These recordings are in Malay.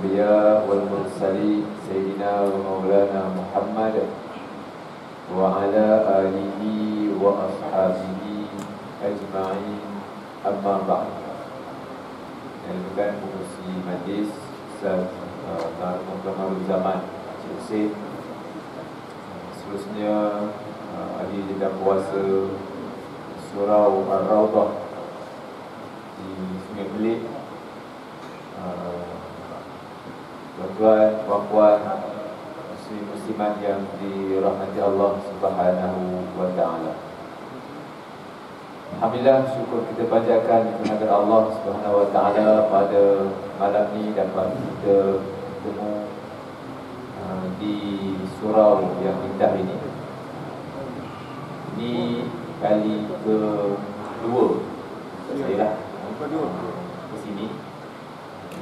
الأنبياء والمرسلين سيدنا ومولانا محمد وعلى آله وأصحابه أجمعين أما بعد. Yang bukan pengurusi majlis Ustaz Muhammad Zaman Cik Hussein, seterusnya ahli lidah puasa Surau Ar-Rawdah di Sungai Belit, tuan-tuan, puan-puan, muslim-muslimat yang dirahmati Allah Subhanahu wa ta'ala. Alhamdulillah, syukur kita panjatkan kehadirat Allah Subhanahu wa ta'ala pada malam ni dapat kita bertemu di surau yang indah ini. Ini kali kedua saya lah ke sini.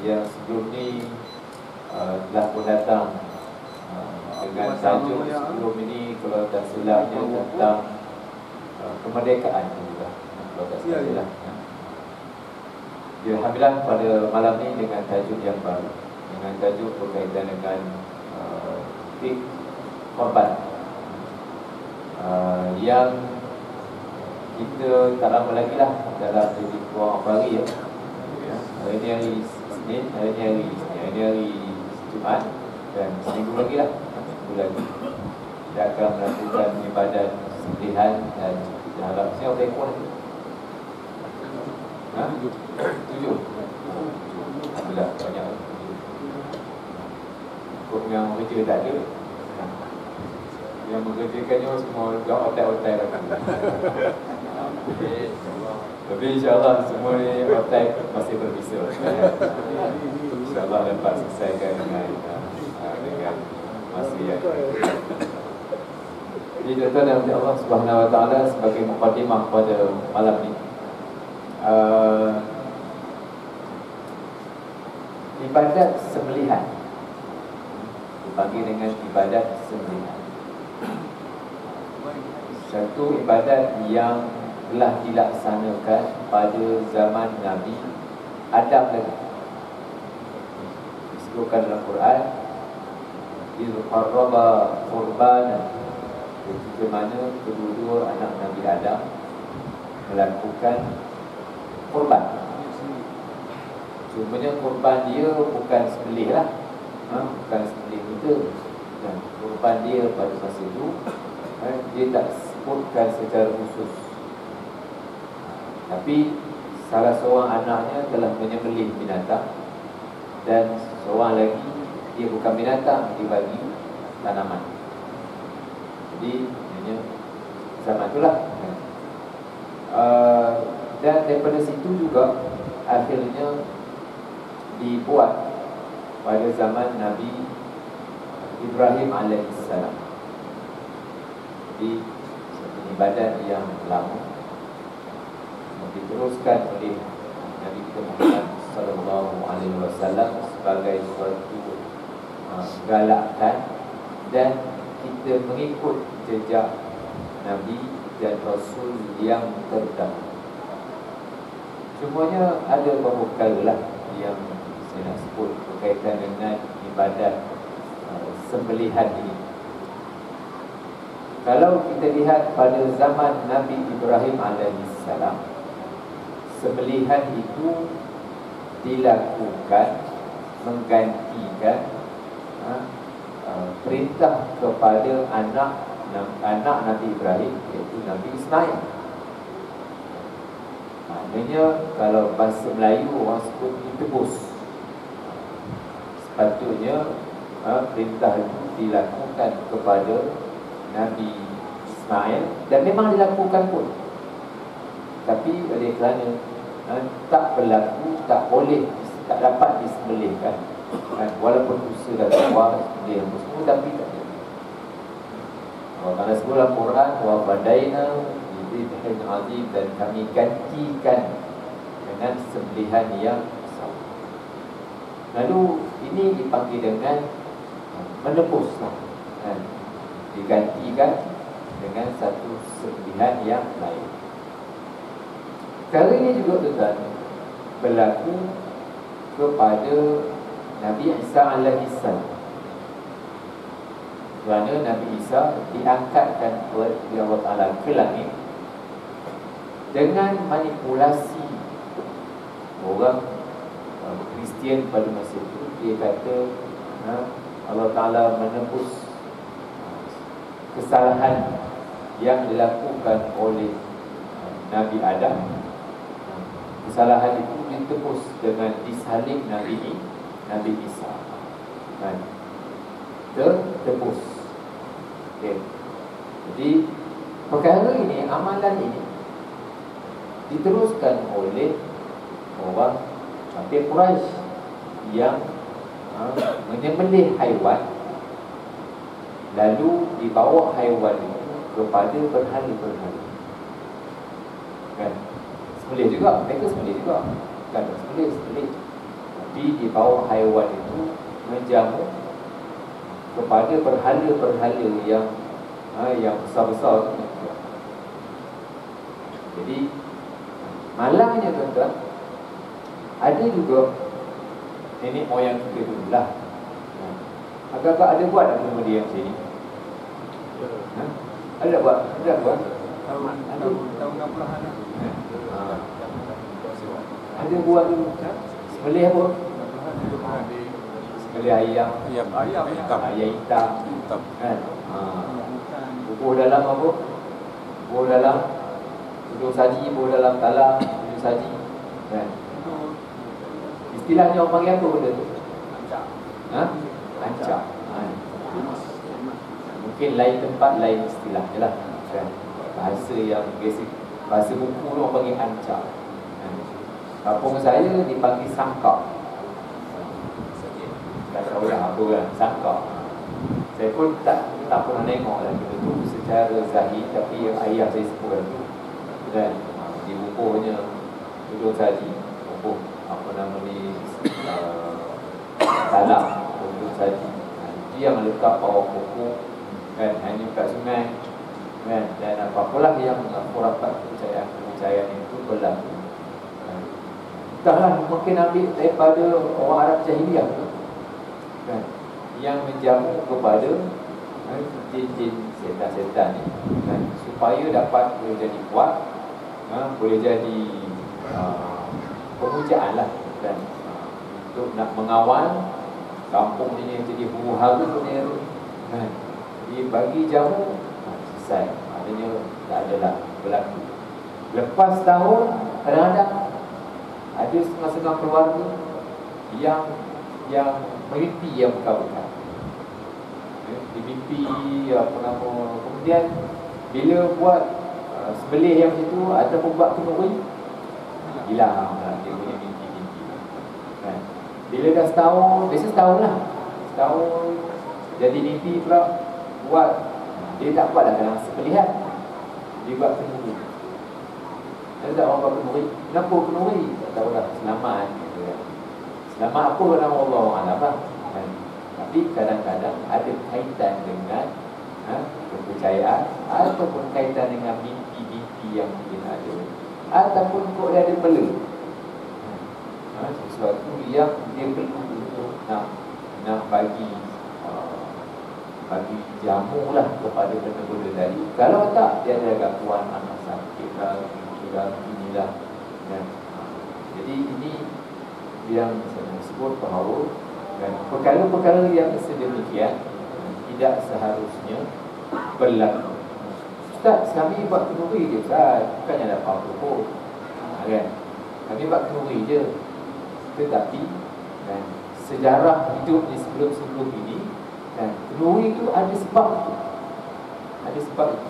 Yang sebelum ni telah pun datang dengan tajuk sebelum ini, kalau tak silapnya, tentang kemerdekaan juga, kalau tak silap. Alhamdulillah, pada malam ni dengan tajuk yang baru, dengan tajuk berkaitan dengan korban yang kita tak lama lagi lah dalam jadi kurang hari ya. Hari ni hari Isnin, hari ni hari Isnin, hari ni hari Jumaat, dan seminggu lagi lah, seminggu lagi kita akan melakukan ibadat sembelihan. Dan kita harap siapa ekor lagi? 7. Alhamdulillah, banyak. Kok yang kerja tak ada, yang mengerjakannya semua otak-otak lagi. Tapi insyaAllah semua ni otak masih berbisa. InsyaAllah dapat selesaikan dengan masa yang. Jadi tuan-tuan dan puan Allah Subhanahu wa ta'ala, sebagai mukadimah pada malam ni, ibadat sembelihan dipanggil dengan ibadat sembelihan. Satu ibadat yang telah dilaksanakan pada zaman Nabi Adam lagi. Disebutkan dalam Quran, "Idh qarraba qurbanan", ketika mana kedua-dua anak Nabi Adam melakukan kurban. Cumanya kurban dia bukan sembelih lah, bukan sembelih kita. Dan kurban dia pada masa itu, dia tak sebutkan secara khusus. Tapi salah seorang anaknya telah menyembelih binatang, dan seorang lagi dia bukan binatang, dia bagi tanaman. Jadi zaman itulah. Dan daripada situ juga akhirnya dibuat pada zaman Nabi Ibrahim alaihissalam. Jadi satu ibadat yang lama diteruskan oleh Nabi Muhammad sallallahu alaihi wasallam sebagai suatu galakan, dan kita mengikut jejak Nabi dan Rasul yang terdahulu. Semuanya ada beberapa perkara lah yang saya nak sebut berkaitan dengan ibadat sembelihan ini. Kalau kita lihat pada zaman Nabi Ibrahim alaihissalam, sembelihan itu dilakukan menggantikan perintah kepada anak Nabi Ibrahim, iaitu Nabi Ismail. Maknanya kalau bahasa Melayu orang sebut ditebus. Sepatutnya perintah itu dilakukan kepada Nabi Ismail, dan memang dilakukan pun. Tapi oleh kerana tak berlaku, tak boleh, tak dapat disembelihkan, walaupun usaha dah keluar sembelih apa semua, tapi tak ada. Allah Ta'ala sebut dalam Quran, "Wa badaina bidhibhin azim", dan kami gantikan dengan sembelihan yang sama. Lalu ini dipanggil dengan menebus, digantikan dengan satu sembelihan yang lain. Perkara ini juga tuan berlaku kepada Nabi Isa alaihi salam. Kerana Nabi Isa diangkatkan oleh Allah Ta'ala ke langit dengan manipulasi orang Kristian pada masa itu. Dia kata Allah Ta'ala menebus kesalahan yang dilakukan oleh Nabi Adam. Kesalahan itu ditebus dengan disalib Nabi Isa. Tertebus. Okay. Jadi perkara ini, amalan ini diteruskan oleh orang kafir Quraisy yang menyembelih haiwan, lalu dibawa haiwan itu kepada berhala-berhala. Kan? Sembelih juga, mereka sembelih juga. Kan sembelih. Tapi dibawa haiwan itu menjamu kepada berhala-berhala yang besar-besar. Jadi malangnya tuan-tuan, ada juga nenek moyang kita dulu lah. Agak-agak ada buat tak benda dia macam ni? Ada buat? Ada buat? Tahun 60-an lah. Ada buat dulu. Sembelih apa? Sembelih ayam. Ayam hitam. Kan? Bubuh dalam apa? Bubuh dalam tudung saji, bubuh dalam talang, tudung saji. Kan? Istilahnya orang panggil apa benda tu? Ancak. Mungkin lain tempat, lain istilah je lah. Kan? Bahasa yang basic, bahasa buku tu orang panggil ancak. Kampung saya dipanggil sangkak. Tak tahu lah apa kan, sangkak. Saya pun tak pernah tengok lah benda tu secara zahir, tapi ayah saya sebut tu. Dan dibukuhnya tudung saji, bukuh apa nama ni, talang tudung saji. Dia yang letak bawah buku kan, hanya kat sungai kan, dan apa-apalah yang khurafat kepercayaan itu berlaku. Entahlah, mungkin ambil daripada orang Arab jahiliah tu kan, yang menjamu kepada jin-jin, setan-setan ni kan, supaya dapat boleh jadi kuat, boleh jadi pemujaan lah kan, untuk nak mengawal kampung ini jadi huru-hara dunia kan. Jadi bagi jamu selesai, maknanya tak adalah berlaku. Lepas tahun, kadang-kadang ada setengah-setengah keluarga yang mimpi yang berkabutkan. Mimpi apa nama, kemudian bila buat sembelih yang macam tu ataupun buat kenduri, hilang lah dia punya mimpi-mimpi kan. Bila dah setahun, biasa setahun lah, setahun jadi mimpi pula buat, dia tak buat lah dalam sembelihan, dia buat kenduri. Ada tak orang buat kenduri? Kenapa kenduri? Tak tahu lah, selamat gitu kan. Selamat apa nama Allah Alam lah kan? Tapi kadang-kadang ada kaitan dengan kepercayaan, ataupun kaitan dengan mimpi-mimpi yang mungkin ada, ataupun kok dia ada bela, sesuatu yang dia perlu untuk nak bagi jamu lah kepada benda-benda tadi. Kalau tak, dia ada gangguan anak sakit lah, inilah kan. Jadi ini yang saya sebut bahawa kan, perkara-perkara yang sedemikian tidak seharusnya berlaku. Ustaz, kami buat kenduri je Ustaz, bukannya ada apa-apa pun kan? Kami buat kenduri je. Tetapi kan, sejarah hidup di sebelum-sebelum ini kan, kenduri itu ada sebab itu. Ada sebab itu.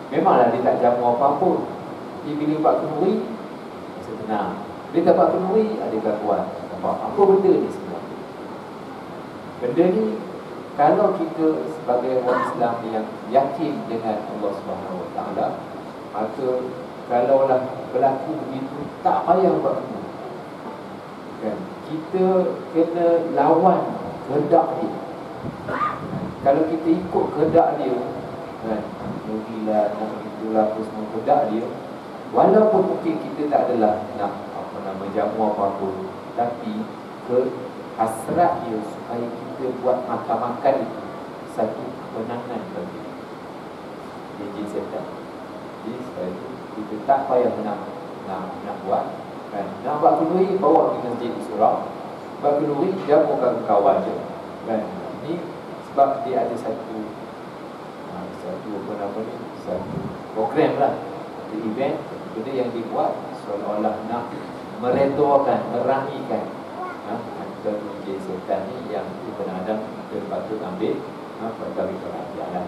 Memanglah dia tak jamu apa-apa, tapi bila buat kenduri senang. Dia tak buat kenduri, ada gangguan. Apa benda ni sebenarnya? Benda ni, kalau kita sebagai orang Islam yang yakin dengan Allah SWT, maka kalaulah berlaku begitu, tak payah buat kenduri kan? Kita kena lawan kehendak dia. Kalau kita ikut kehendak dia kan, nugilah, itulah apa semua kehendak dia, walaupun mungkin kita tak adalah nak jamu apa-apa, tapi ke hasrat dia supaya kita buat makan-makan itu satu kemenangan bagi jin setan. Jadi sebab itu kita tak payah nak buat kan. Nak buat kenduri, bawa pergi masjid surau. Buat kenduri, jamukan kawan je kan. Ini sebab dia ada satu program lah, satu event, benda yang dibuat seolah-olah nak meredakan, meraihkan jin setan ni yang Ibn Adam kita patut ambil bagi perhatian lah.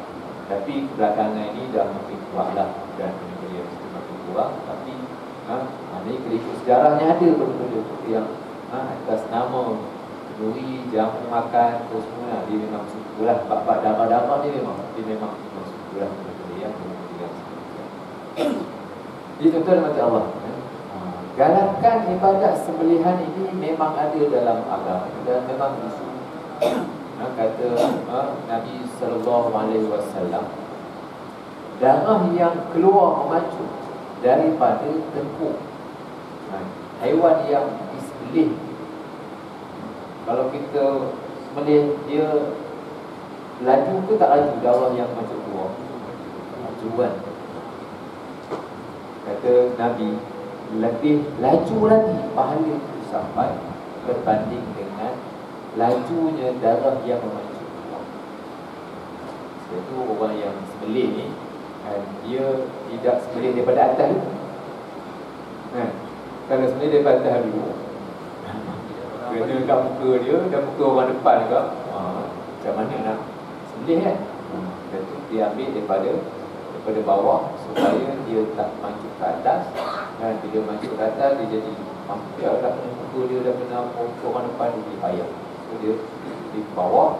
Tapi kebelakangan ini dah makin kuat lah dan dia makin kurang. Tapi ini kerikut sejarahnya ada benda-benda yang atas nama kenduri, jamu makan, terus semua dia memang suka lah. Bab darah-darah dia memang suka lah benda-benda yang jadi tuan-tuan mati Allah, galakan ibadat sembelihan ini memang ada dalam agama dan memang isu. Kata Nabi SAW, darah yang keluar memacu daripada tepuk haiwan yang disembelih, kalau kita sembelih dia laju ke tak laju darah yang macam keluar? Laju kan. Kata Nabi, lebih laju lagi pahala itu sampai berbanding dengan lajunya darah yang memacu. Sebab itu orang yang sembelih ni dia tidak sembelih daripada atas dulu. Kalau sembelih daripada atas dulu, kena kat muka dia dan muka orang depan juga, macam mana nak sembelih kan? Dan tu dia ambil daripada bawah supaya dia tak maju ke atas. Dan bila maju ke atas dia jadi dia dah kena muka dia, dah kena muka orang depan, dia payah. So dia di bawah,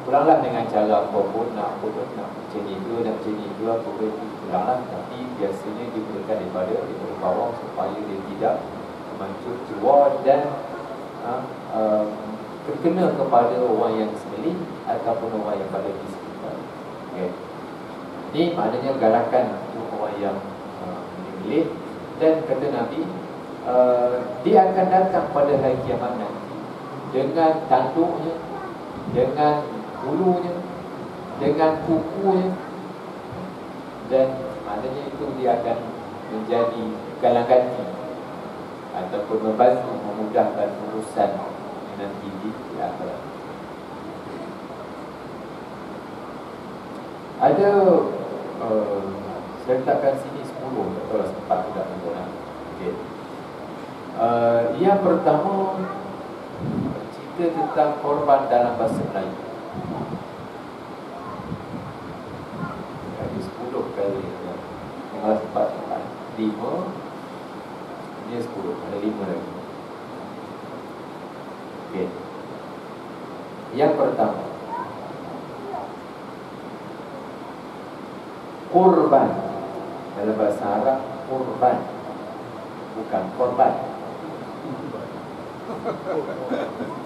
pulanglah dengan cara apapun, nak macam ni ke, nak macam ni ke, apa ke, pulanglah. Tapi biasanya dia mulakan daripada bawah supaya dia tidak maju keluar dan terkena kepada orang yang sembelih ataupun orang yang pada di sekitar. Okay. Ini maknanya galakan untuk orang yang menyembelih. Dan kata Nabi, dia akan datang pada hari kiamat nanti dengan tanduknya, dengan bulunya, dengan kukunya, dan maknanya itu dia akan menjadi galang ganti ataupun membantu memudahkan urusan nanti di akhirat. Ada saya letakkan sini 10, tak tahu lah sempat tidak tuan-tuan. Okay. Yang pertama, cerita tentang korban dalam bahasa Melayu. Ada 10 kali. Kalau sempat 5, ini 10, ada 5 lagi. Okay. Yang pertama, korban. Dalam bahasa Arab, korban, bukan korban.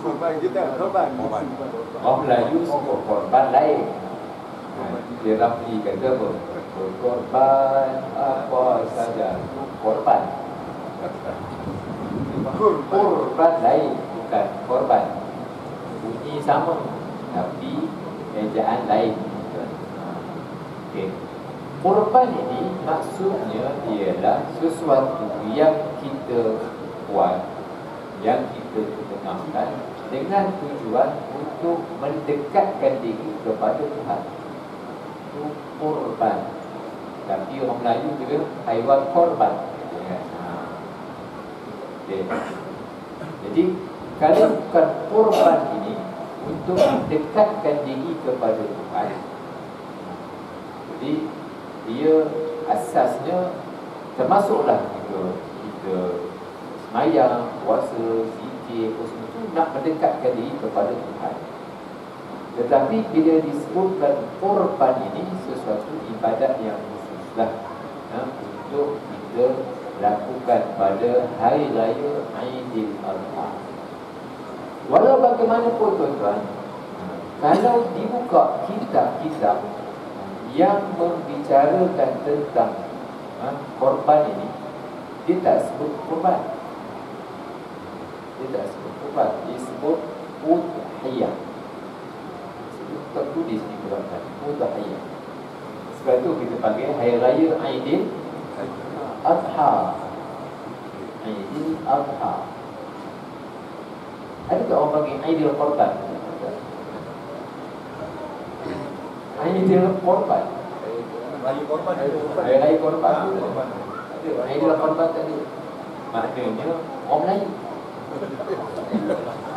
Korban kita, korban. Orang Melayu sebut korban lain. Dia rapi kata apa? Korban apa saja, korban. Korban lain, bukan korban. Bunyi sama, tapi ejaan lain. Okey. Korban ini maksudnya ialah sesuatu yang kita buat, yang kita ketengahkan dengan tujuan untuk mendekatkan diri kepada Tuhan. Itu korban. Tapi orang Melayu juga haiwan korban. Okay. Jadi kalau bukan korban ini untuk mendekatkan diri kepada Tuhan, jadi dia asasnya termasuklah kita semayang, puasa, zikir, semua itu nak mendekatkan diri kepada Tuhan. Tetapi bila disebutkan korban ini sesuatu ibadat yang khususlah untuk kita lakukan pada hari raya Aidil Adha. Walau bagaimanapun tuan-tuan, kalau dibuka kitab-kitab yang membicarakan tentang korban ini, dia tak sebut korban. Dia tak sebut korban. korban disebut udhiyah. Tertulis di Quran udhiyah. Sebab itu kita panggil hari raya Aidil Adha. Aidil Adha. Ada tak orang panggil Aidil Korban? Aidil Korban. Raya korban. Hari raya korban. Aidil Korban tadi. Maknanya orang Melayu.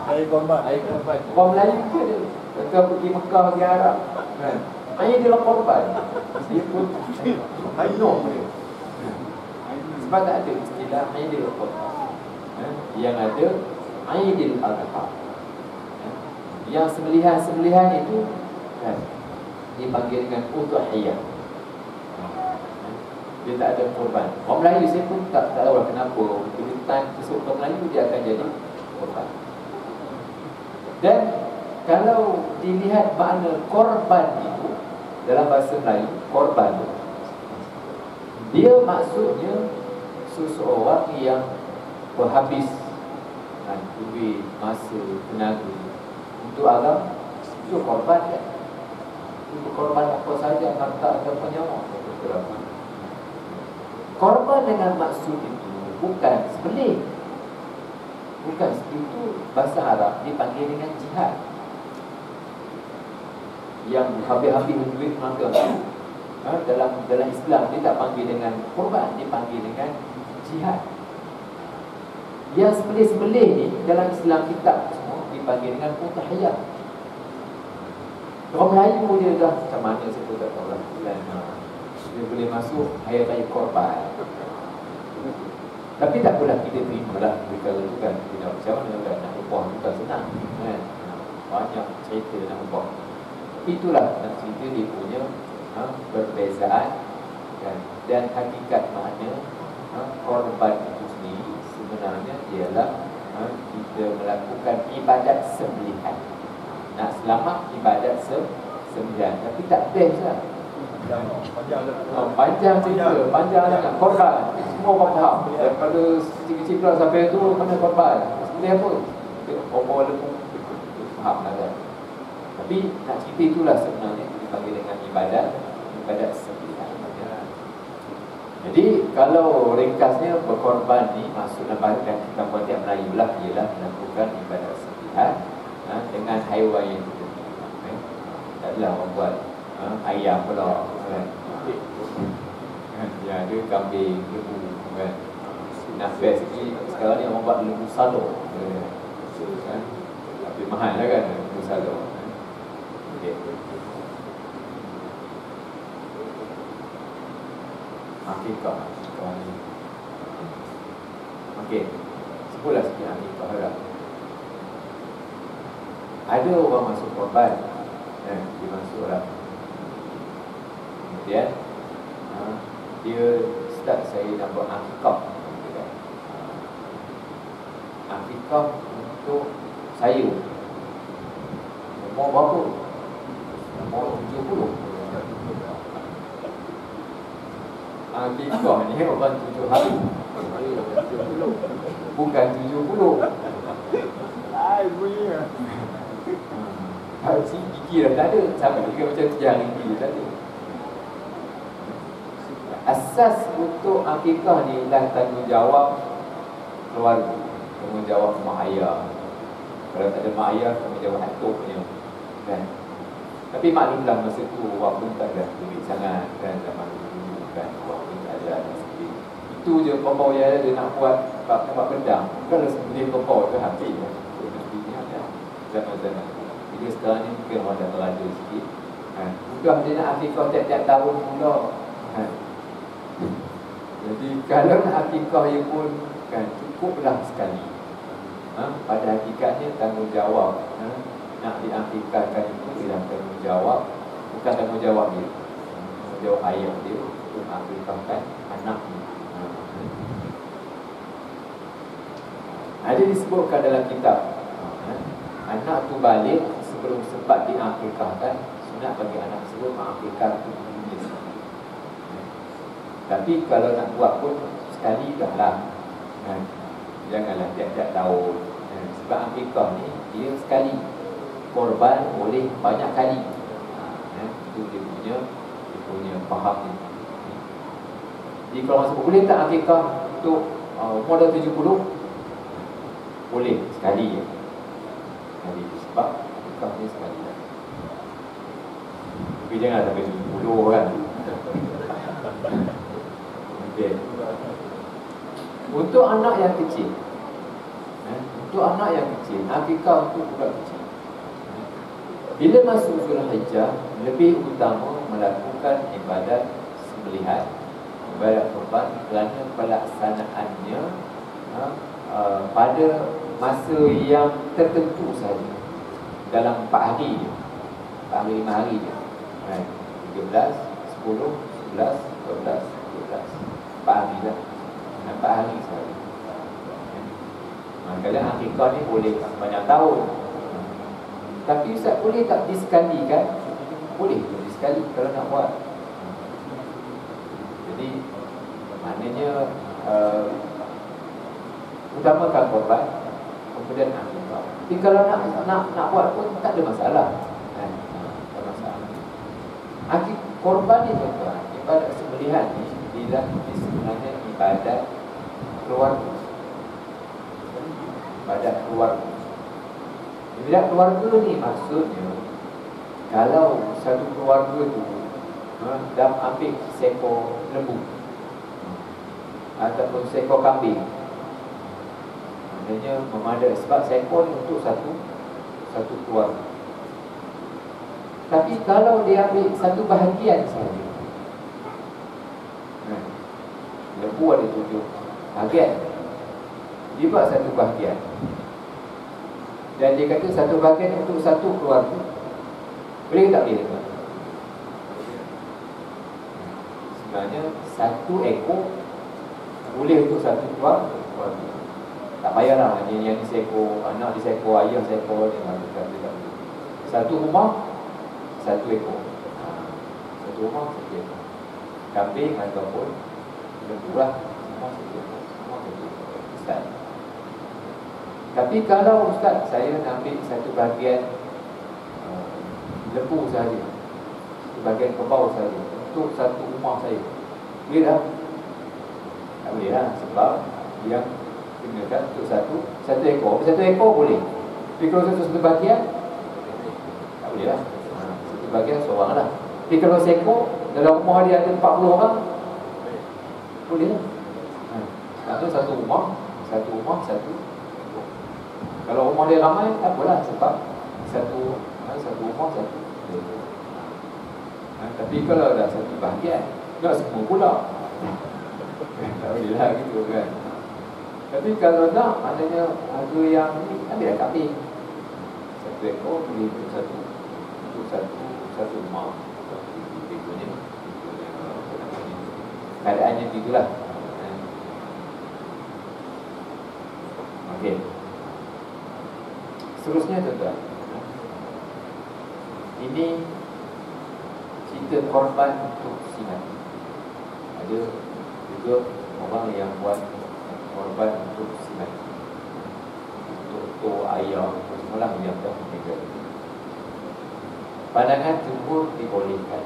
Raya korban. Orang Melayu ke dia? Kalau pergi Mekah, pergi Arab kan? Aidil Korban. Dia pun Aidil dia. Sebab tak ada istilah Aidil Korban. Yang ada Aidil Adha. Yang sembelihan-sembelihan itu kan, dipanggil dengan udhiyah. Dia tak ada korban. Orang Melayu saya pun tak tahu lah kenapa. Bila time tersebut orang Melayu, dia akan jadi korban. Dan kalau dilihat makna korban itu dalam bahasa Melayu, korban dia maksudnya seseorang yang berhabis duit, masa, tenaga untuk agama. Itu korban kan? Itu korban apa saja, harta ataupun nyawa. Korban dengan maksud itu bukan sembelih. Bukan, itu bahasa Arab dipanggil dengan jihad. Yang habis-habis duit maka dalam Islam dia tak panggil dengan korban, dipanggil dengan jihad. Yang sembelih-sembelih ni dalam Islam kitab semua dipanggil dengan udhiyah. Orang Melayu dia dah macam mana saya pun tak tahu lah. Dia boleh masuk hari raya korban. Tapi tak apalah, kita terima lah perkara itu kan. Kita macam mana kan, nak ubah bukan senang kan? Banyak cerita nak ubah. Tapi itulah nak cerita dia punya perbezaan kan? Dan hakikat makna korban itu sendiri sebenarnya ialah kita melakukan ibadat sembelihan. Nak selamat ibadat sembelihan. Tapi tak best lah. Panjang cerita, panjang sangat. Korban, semua orang faham. Daripada kecil-kecil kelas sampai tu mana korban, sembelih apa? Orang lembu faham lah kan. Tapi nak cerita itulah sebenarnya dipanggil dengan ibadat sembelihan. Jadi kalau ringkasnya berkorban ni maksud dalam kita buat yang Melayu lah ialah melakukan ibadat sembelihan dengan haiwan yang kita pilih. Tak adalah orang buat ayam pula kan. Ya, ada kambing, lembu kan. Nak best ni sekarang ni orang buat lembu salur kan. Tapi mahal lah kan lembu salur. Okey. Akikah. Okey. Sebulah sikit akikah dah. Ada orang masuk korban dia masuk lah. Kemudian dia start, saya nak buat akikah. Akikah untuk saya umur berapa? Umur 70. Akikah ni orang 7 hari, bukan 70. Ai bunyi. Harus gigi dah tak ada. Sampai juga macam jari gigi tak ada. Asas untuk akikah ni adalah tanggungjawab keluarga, tanggungjawab mak ayah. Kalau tak ada mak ayah, tanggungjawab atuk punya kan. Tapi maklumlah masa tu wak pun tak ada duit sangat kan, zaman dulu kan, wak pun tak ada sikit. Itu je kompau yang ada, dia nak buat pedang. Kalau sebelum kompau tu habis lah. Zaman-zaman jadi sekarang ni mungkin orang dah terada sikit bukan dia nak akikah tiap-tiap tahun pula jadi kalau nak akikah ia pun kan cukuplah sekali. Pada hakikatnya tanggungjawab nak diakikahkan itu ialah tanggungjawab, bukan tanggungjawab dia, tanggungjawab ayah dia untuk akikahkan anaknya. Ada disebutkan dalam kitab anak tu balik sebelum sempat diakikahkan, sunat bagi anak tersebut mengakikah itu dulunya. Tapi kalau nak buat pun sekali dah lah Janganlah tiap-tiap tahun Sebab akikah ni dia sekali, korban boleh banyak kali. Itu dia punya faham ni. Jadi kalau masa boleh tak akikah untuk umur dah 70? Boleh sekali je. Sekali, sebab akikah ni sekali lah. Tapi jangan sampai 70 kan. Okay. Untuk anak yang kecil, untuk anak yang kecil, akikah untuk budak kecil. Bila masuk Zulhijjah, lebih utama melakukan ibadat sembelihan, ibadat kurban, kerana pelaksanaannya pada masa yang tertentu sahaja, dalam 4 hari je, 4 hari 5 hari je, 13, 10, 11, 12, 13, 4 hari lah, 4 hari sahaja. Kadang-kadang akikah ni boleh banyak tahun. Tapi Ustaz, boleh tak disekalikan? Boleh disekali kalau nak buat. Jadi maknanya utamakan korban, kemudian akikah. Tapi kalau nak buat pun tak ada masalah. Tak ada masalah. Korban ni tuan-tuan, ibadat sembelihan ni sebenarnya ibadat keluarga. Ibadat keluarga. Ibadat keluarga ni maksudnya, kalau satu keluarga tu dah ambil seekor lembu ataupun seekor kambing, maknanya memadai, sebab seekor ni untuk satu keluarga. Tapi kalau dia ambil satu bahagian sahaja, lembu ada 7 bahagian, dia buat satu bahagian, dan dia kata satu bahagian untuk satu keluarga, boleh ke tak boleh? Sebenarnya satu ekor boleh untuk satu keluarga. Tak payahlah yang ni seekor, anak di seekor, ayah seekor, dia tak boleh. Satu rumah, satu ekor. Satu rumah, satu ekor. Kambing ataupun lembu lah, semua satu ekor. Semua satu ekor. Ustaz. Tapi kalau Ustaz, saya nak ambil satu bahagian lembu sahaja, satu bahagian kerbau sahaja untuk satu rumah saya, boleh tak? Tak boleh lah, sebab yang kenakan untuk satu ekor. Satu ekor boleh, tapi kalau satu bahagian tak boleh lah. Satu bahagian seorang lah. Tapi kalau seekor, dalam rumah dia ada 40 orang, boleh lah. Maksudnya satu rumah, satu ekor. Kalau rumah dia ramai, tak apalah, sebab satu rumah, satu ekor. Tapi kalau dah satu bahagian, tak semua pula, tak boleh lah gitu kan. Tapi kalau tak, maknanya harga yang ni, ambil kambing. Satu ekor boleh untuk satu rumah. Keadaannya begitulah. Okey. Seterusnya tuan-tuan, ini cerita korban untuk si mati. Ada juga orang yang buat korban untuk si mati, untuk ayah, semualah yang dah meninggal. Pandangan jumhur dibolehkan.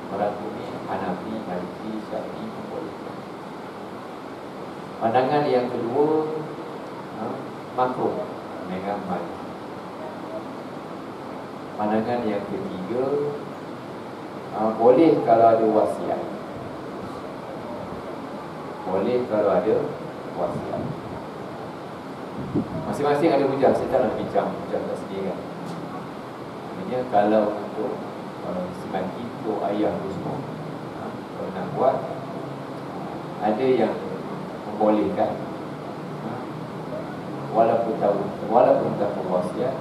Orang bumi Hanafi, Maliki, Syafi'i dibolehkan. Pandangan yang kedua makruh dengan Maliki. Pandangan yang ketiga boleh kalau ada wasiat. Boleh kalau ada wasiat. Masing-masing ada hujah. Saya tak nak bincang hujah tak sendiri kan. Maksudnya kalau untuk semati, untuk ayah tu semua, kalau nak buat, ada yang membolehkan, walaupun tak wasiat.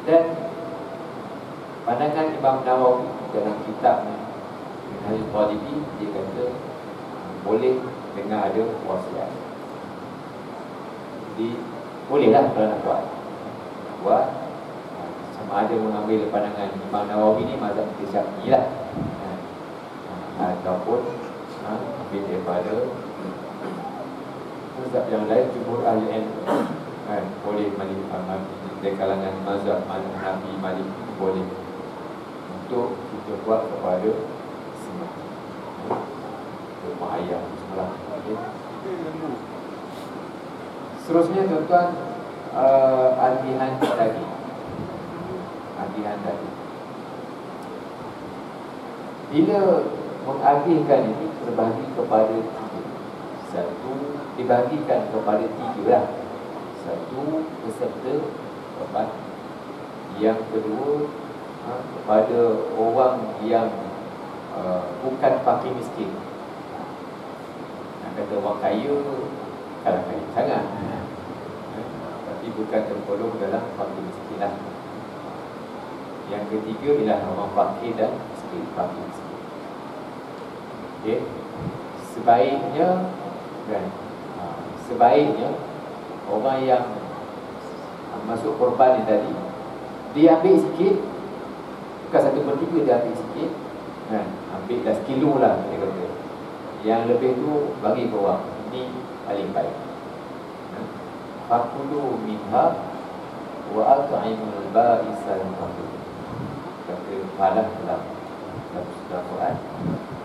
Dan pandangan Imam Nawawi dalam kitabnya Minhajul Talibin, dia kata boleh dengan ada wasiat. Jadi bolehlah kalau nak buat sama ada mengambil pandangan Imam Nawawi ni mazhab Syafi'i lah, ataupun ambil daripada mazhab yang lain, jumhur ahli ilmu boleh dari kalangan mazhab Hanafi, Malik boleh untuk kita buat kepada semua rumah ayah semua. Okay. Seterusnya tuan-tuan, alihan tadi. Bila mengagihkan ini terbagi kepada tiga. Satu, dibagikan kepada tiga lah. Satu, peserta korban. Yang kedua, kepada orang yang bukan fakir miskin. Kata orang kaya, kalau kaya sangat, tapi bukan tergolong dalam fakir miskin lah. Yang ketiga ialah orang fakir dan miskin, fakir miskin. Okay. Sebaiknya orang yang masuk korban ni tadi, dia ambil sikit, bukan 1/3 dia ambil sikit, ambil dah sekilo lah dia kata. Yang lebih tu bagi ke orang. Ini paling baik. Fakulu minha wa at'imul ba'isal faqir. Kata malah dalam Al-Quran,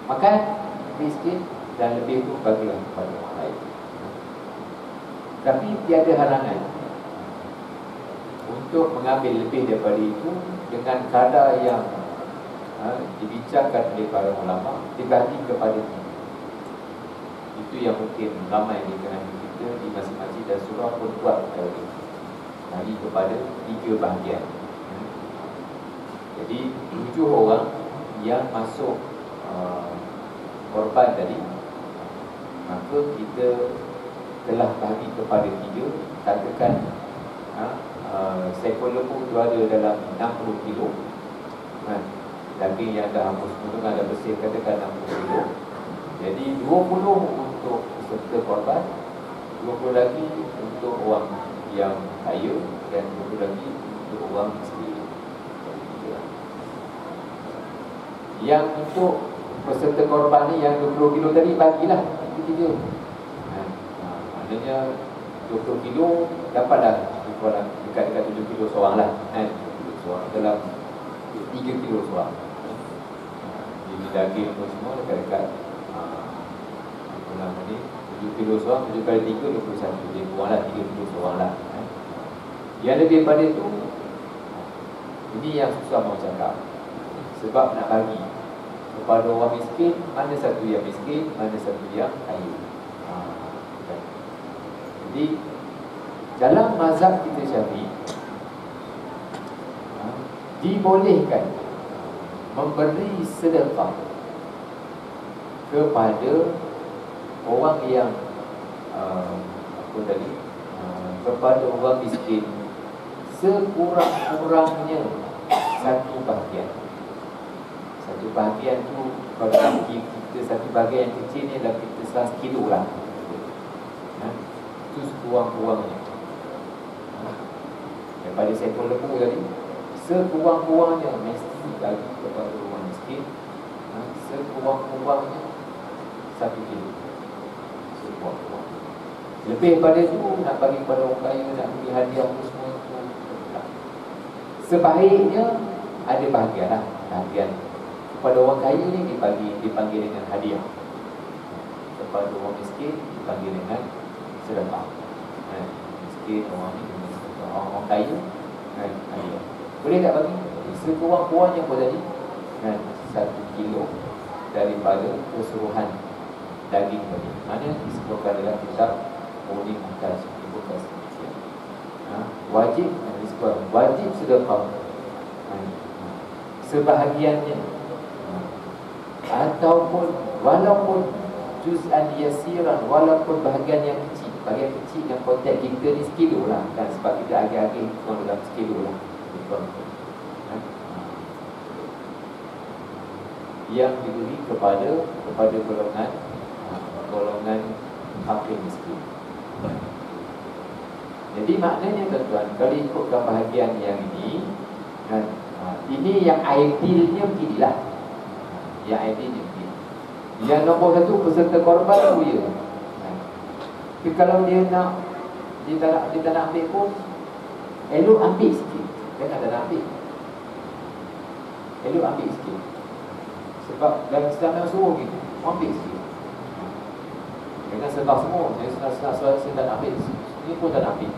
makan miskin dan lebih tu bagilah kepada orang lain. Tapi tiada halangan untuk mengambil lebih daripada itu dengan kadar yang dibincangkan oleh para ulama, dibagi kepada tiga. Itu yang mungkin ramai di kalangan kita di masing-masing dan surah pun buat bagi kepada tiga bahagian. Jadi 7 orang yang masuk korban tadi, maka kita telah bagi kepada tiga. Katakan seekor lembu itu ada dalam 60 kilo, daging yang dah hapus gunung, ada bersih, katakan 60 kilo. Jadi 20 untuk peserta korban, 20 lagi untuk orang yang kaya, dan 20 lagi untuk orang miskin. Yang untuk peserta korban ni yang 20 kilo tadi bagilah itu tiga. Maknanya 20 kilo dapat dah dekat 7 kilo seorang lah, dalam 3 kilo seorang. Jadi daging tu semua dekat apa nama ni, 7 kilo seorang, 7 kali 3, 21. Jadi kurang lah 3 kilo seorang lah. Yang lebih daripada itu, ini yang susah mau cakap. Sebab nak bagi kepada orang miskin, mana satu yang miskin, mana satu yang kaya. Jadi dalam mazhab kita Syafi'i, dibolehkan memberi sedekah kepada orang yang kepada orang miskin sekurang-kurangnya satu bahagian. Satu bahagian tu, kalau kita satu bahagian yang kecil ni adalah kita 100 kilo lah. Itu sekurang-kurangnya. Daripada seekor lembu tadi, sekurang-kurangnya mesti bagi kepada orang miskin, sekurang-kurangnya 1 kilo. Sekurang-kurangnya. Lebih pada itu nak bagi kepada orang kaya, nak bagi hadiah semua itu. Sebaiknya ada bahagian lah, bahagian kepada orang kaya ni dipanggil dengan hadiah, kepada orang miskin dipanggil dengan sedekah. Miskin orang ni, orang kaya hadiah. Boleh tak bagi? Sekurang-kurangnya pun tadi 1 kilo daripada keseluruhan daging tadi. Mana disebutkan dalam kitab Mu'lim Muhtaj, disebutkan sedikit. Wajib disebutkan wajib sedekah sebahagiannya, ataupun walaupun juz'an yasiran, walaupun bahagian yang kecil. Bahagian kecil yang konteks kita ni sekilo lah kan, sebab kita agak-agak kurang dalam sekilo lah. Yang diberi kepada golongan fakir miskin. Jadi maknanya tuan-tuan, kalau ikutkan bahagian yang ini kan, ini yang idealnya beginilah. Yang idealnya begini. Yang nombor 1 peserta korban tu ya. Tapi kalau dia nak dia tak nak ambil pun, elok ambil sikit. Jangan tak nak ambil, elok ambil sikit. Sebab dalam Islam yang suruh gitu, ambil sikit. Jangan sedar semua. Saya tak nak ambil, ini pun tak nak ambil.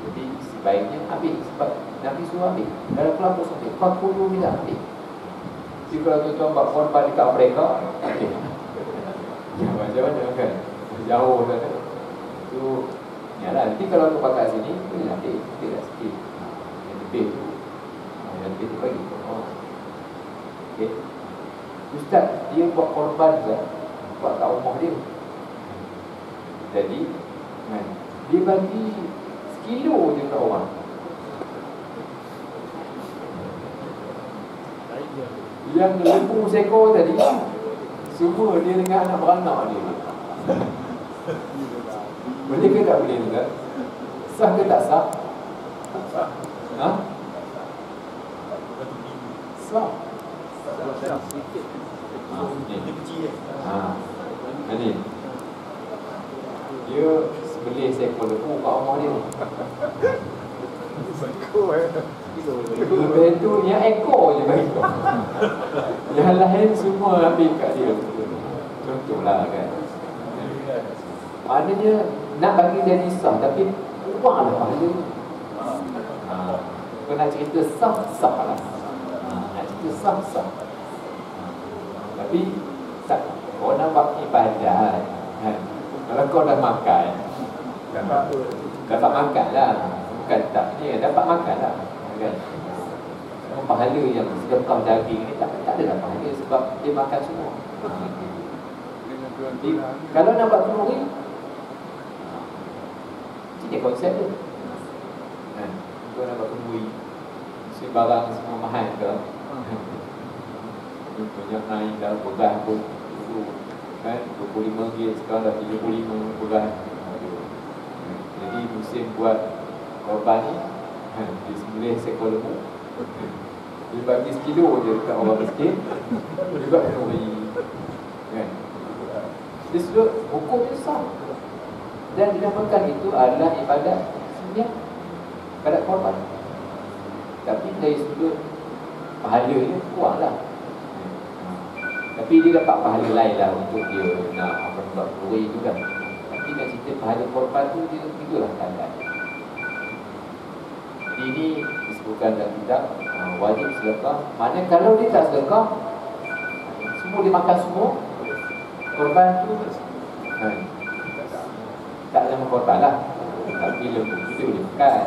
Jadi sebaiknya ambil. Sebab Nabi suruh ambil. Dalam kelompok sampai Fakulu bila ambil. Jadi kalau tuan-tuan buat korban dekat mereka, ambil. Macam mana kan, jauh kan. Itu yalah, nanti kalau tu pakai sini, boleh ambil sikit. Yang lebih tu, yang lebih tu bagi. Okay. Ustaz, dia buat korban juga, buat kat rumah dia. Jadi dia bagi sekilo je kat orang. Yang lembu seekor tadi, semua dia dengan anak beranak dia. Boleh ke tak boleh juga? Sah ke tak sah? Ha? Sah. Ini dia sebelih seekor lembu kat rumah dia. Lepas tu yang ekor je bagi kau. Yang lain semua ambil kat dia. Contohlah kan. Maknanya nak bagi jadi sah, tapi buanglah pahala. Kau nak cerita sah, sah lah. Nak cerita sah. Tapi tak, kau nak buat ibadat kan? Kalau kau dah makan, dapat makan lah. Bukan tak, ni dapat makan lah kan? Pahala yang sedekah daging ni tak adalah pahala sebab dia makan semua. Jadi, kalau nak buat kenduri, ini konsep tu. Kau nak buat kenduri, si barang semua mahal ke? Contohnya naik dah beras pun dulu kan RM25, sekarang dah RM35 beras. Jadi musim buat korban ni, dia sembelih seekor lembu, dia bagi sekilo je dekat orang miskin, dia buat kenduri kan. Dia sudut hukumnya sah. Dan dinamakan itu adalah ibadat sebenarnya, ibadat korban. Tapi dari sudut pahalanya kuranglah. Tapi dia dapat pahala lain lah untuk dia nak buat kenduri juga. Tapi nak cerita pahala korban tu, dia itulah keadaan. Jadi ini disebutkan dalam kitab wajib sedekah. Maknanya kalau dia tak sedekah, semua dia makan semua, korban tu tak nama korban lah. Tapi lembu itu dia makan,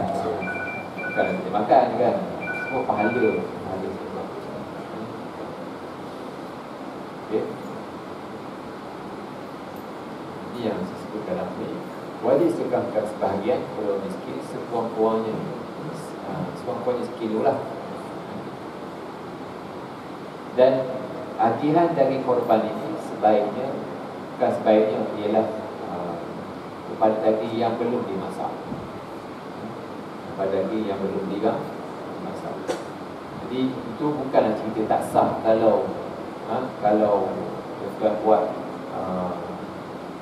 bukan dia makan kan. Semua pahala semua. Okay. Ini yang saya sebutkan dalam ni. Wajib sedekahkan sebahagian kepada miskin sekurang-kurangnya, sekurang-kurangnya sekilo lah. Dan agihan dari korban ini sebaiknya, bukan sebaiknya, ialah kepada daging yang belum dimasak. Kepada daging yang belum dimasak. Jadi itu bukanlah cerita tak sah kalau kita buat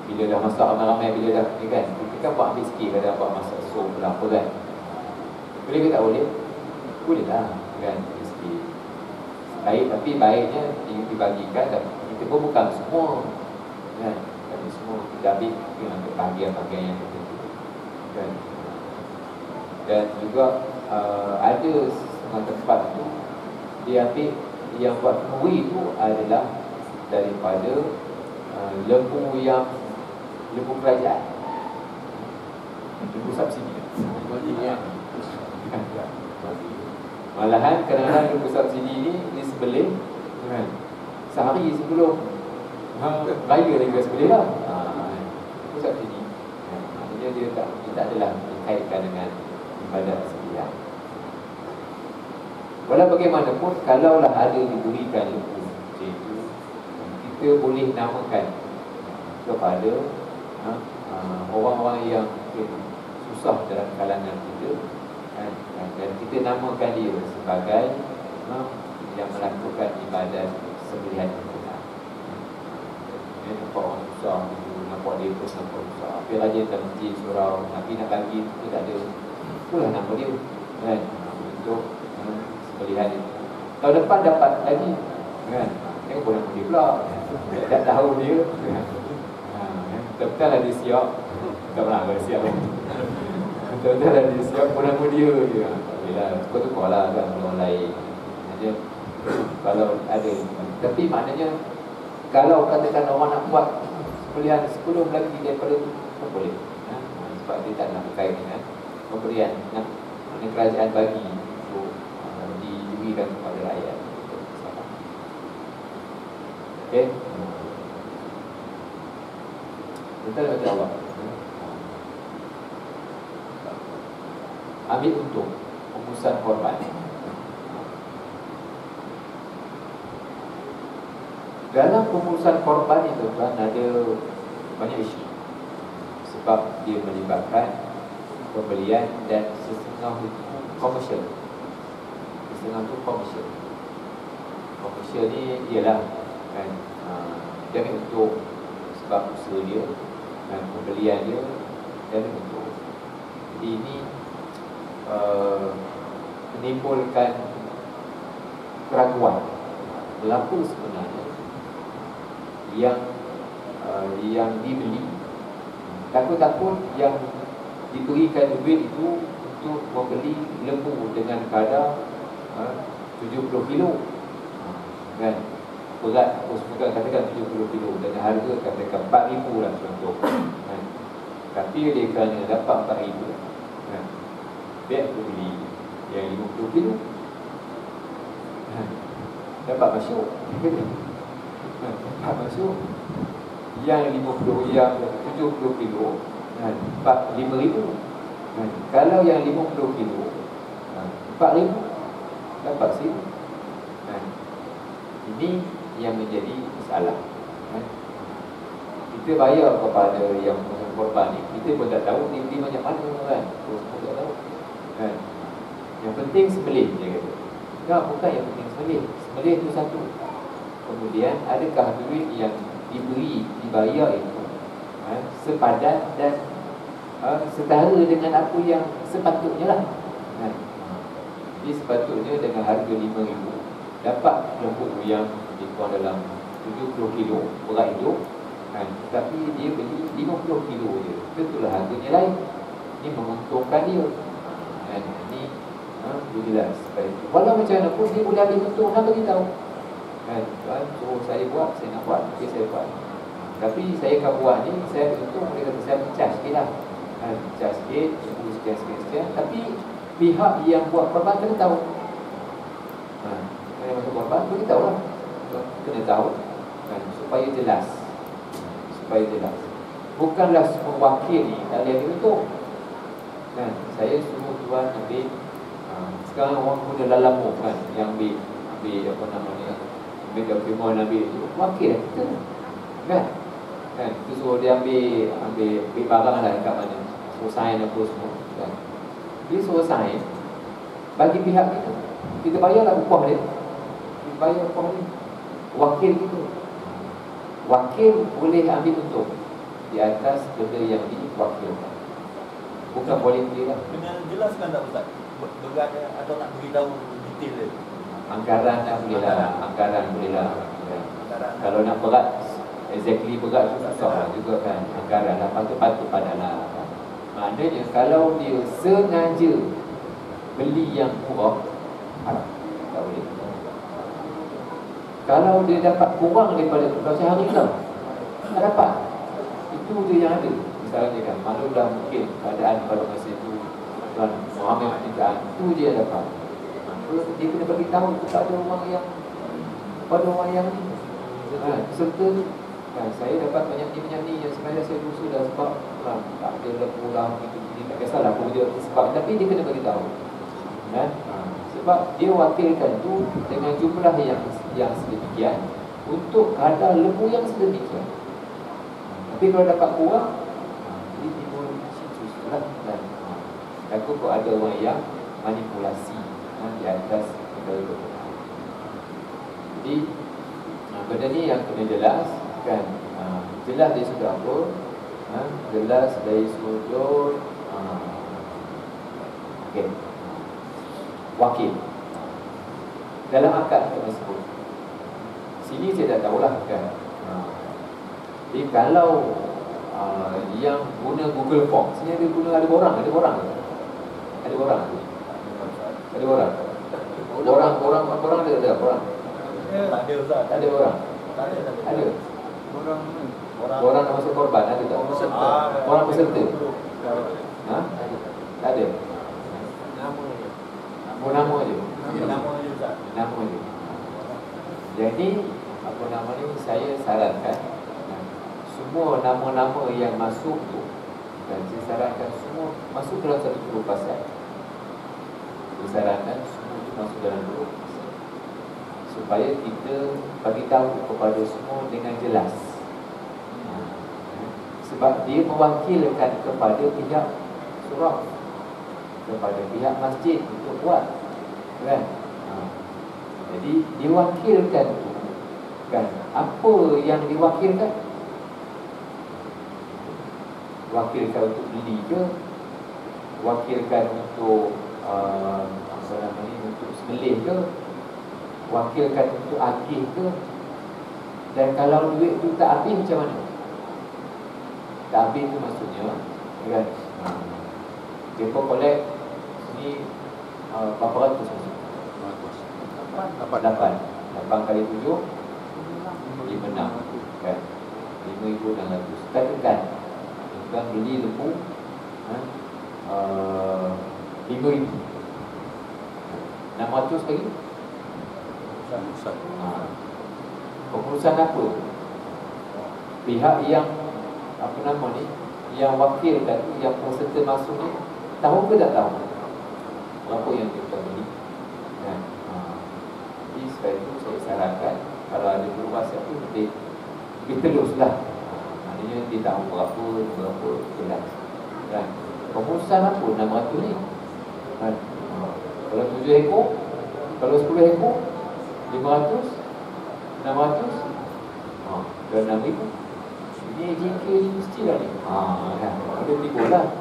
bila dah masak ramai-ramai, bila dah ni kan, kita kan buat habis sikit, kadang buat masak sup lah apa kan. Boleh ke tak boleh? Boleh lah kan, sikit. Baik, tapi baiknya dibagikan, dan kita pun bukan semua kan. Kami semua kita ambil untuk bahagian-bahagian yang tertentu kan. Dan juga ada setengah tempat tu dia ambil yang buat kenduri itu adalah daripada lembu kerajaan, lembu subsidi. Malahan kadang-kadang lembu subsidi ni disembelih kan, sehari sebelum raya lagi sebelih lah. Lembu subsidi, maksudnya dia tak adalah dikaitkan dengan ibadat sembelihan. Walau bagaimanapun, kalaulah ada diberikan lembu macam itu, kita boleh namakan kepada orang-orang yang susah dalam kalangan kita kan, dan kita namakan dia sebagai yang melakukan ibadat sembelihan kita. Nampak orang susah itu, nampak dia terus nampak besar. Tapi raja dalam masjid surau, Nabi nak bagi tu tak ada. Itulah nama dia kan. Untuk sembelihan itu. Tahun depan dapat lagi kan. Tengok pun nama dia pula. Tak tahu dia kan. Betul-betul lah dia siap. Tak pernah dia siap kan. Betul-betul lah dia siap pun nama dia je. Yelah, tukar-tukar lah kan orang lain. Maksudnya kalau ada. Tapi maknanya kalau katakan orang nak buat pembelian 10 lagi daripada itu, tak boleh. Sebab dia tak nak berkait dengan pemberian. Mana kerajaan bagi untuk diberikan kepada rakyat. Okey. Betul kata Allah. Ambil untung pengurusan korban. Dalam pengurusan korban itu kan ada banyak isu. Sebab dia melibatkan pembelian dan setengah itu komersial. Setengah itu komersial. Komersial ni ialah kan dia ambil untung sebab usaha dia dan pembelian dia dan untung. Jadi ini menimbulkan keraguan berapa sebenarnya yang dibeli. Takut-takut yang diberikan duit itu untuk membeli lembu dengan kadar 70 kilo kan, berat katakan 70 kilo dengan harga katakan 4,000 lah contoh kan. Tapi dia kerana dapat 4,000 kan, biar aku beli yang 50 kilo kan, dapat masuk dapat masuk yang 50, yang 70 kilo kan, 5,000 kan. Kalau yang 50 kilo 4,000 dapat sini kan. Ini yang menjadi masalah kan. Kita bayar kepada yang korban ni, kita pun tak tahu dia beli banyak mana kan, terus pun tak tahu kan. Yang penting sembelih dia kata. Tak, bukan yang penting sembelih. Sembelih itu satu. Kemudian adakah duit yang dibayar itu sepadan dan setara dengan apa yang sepatutnya lah kan. Jadi sepatutnya dengan harga 5,000 dapat lembu yang lebih kurang dalam 70 kilo berat hidup kan. Tapi dia beli 50 kilo je, tentulah harganya lain. Ini menguntungkan dia kan. Ini jelas supaya itu. Walau macam mana pun dia boleh ambil untung, nak beritahu kan. So saya buat, saya nak buat, okay, saya buat. Tapi saya akan buat ni, saya untung, dia kata saya pecah sikit lah kan, pecah sikit, sekian. Tapi pihak yang buat korban kena tahu yang masuk korban, beritahu lah, kena tahu kan, supaya jelas. Bukanlah semua wakil ni tak boleh ambil untung kan. Saya suruh tuan ambil sekarang orang guna lalamuk kan, yang ambil apa namanya, ambil dokumen, ambil wakil kita kan. Kita suruh dia ambil barang lah kat mana, suruh sign apa semua kan. Dia suruh sign bagi pihak kita bayarlah upah dia, kita bayar upah dia. Wakil kita, wakil boleh ambil untung di atas benda yang diwakilkan, bukan volunteer lah. Dengan jelaskan tak Ustaz? Berat atau nak beritahu detail dia? Anggaran boleh lah. Kalau nak berat, exactly berat tu susah juga kan. Anggaran lah, patut padalah. Maknanya kalau dia sengaja beli yang murah, tak boleh. Kalau dia dapat kurang daripada macam hari ni tak dapat, itu dia yang ada. Misalnya kan, maklumlah mungkin keadaan pada masa itu Tuan Muhammad Majikan, itu dia dapat. Dia kena bagi tahu kepada orang yang ni serta kan, saya dapat banyak ni yang sebenarnya saya dosa dah sebab tak ada pulang itu tak kisahlah apa dia sebab, tapi dia kena bagi tahu kan. Sebab dia wakilkan tu dengan jumlah yang sedemikian untuk kadar lembu yang sedemikian. Tapi kalau dapat kurang, dia timbul susah dan takut kok ada orang yang manipulasi di atas negara itu. Jadi benda ni yang kena jelas kan. Jelas dia sudah apa, Jelas dari sudut okay, wakil dalam akad tersebut. Sini saya tak tahulah kan. Jadi kalau yang guna Google Form, sini ada guna ada borang ke? Ada borang ada borang. Tak ada Ustaz. Tak ada borang. Tak ada. Ada. Orang Borang termasuk korban ada tak? peserta. Orang peserta. Tak ada. Nama je. Nama je. Nama je Ustaz. Nama je. Jadi apa nama ni, saya sarankan semua nama-nama yang masuk tu, dan saya sarankan semua masuk dalam satu guru pasal. Saya sarankan semua itu masuk dalam guru pasal, supaya kita bagi tahu kepada semua dengan jelas. Sebab dia mewakilkan kepada pihak surau, kepada pihak masjid untuk buat, kan? Jadi diwakilkan, kan? Apa yang diwakilkan? Wakilkan untuk beli ke? Wakilkan untuk apa nama ni, untuk sembelih ke? Wakilkan untuk agih ke? Dan kalau duit tu tak habis macam mana? Tak habis tu maksudnya, kan? Mereka collect ni berapa ratus maksud? 8 kali 7 56, kan? 5,600. Katakan tuan beli lembu 5,000, 600 lagi. Pengurusan apa? Pihak yang apa nama ni, yang wakil tadi, yang peserta masuk ni, tahu ke tak tahu berapa yang kita beli, kan? Jadi sebab itu saya sarankan kalau ada guru wasiat tu lebih teruslah. Maknanya dia tahu berapa jelas, kan? Pengurusan apa 600 ni, kan? Kalau 7 ekor, kalau 10 ekor 500, 600, dan 6,000. Ini JK ni mestilah ni, kan? Ada tiga lah.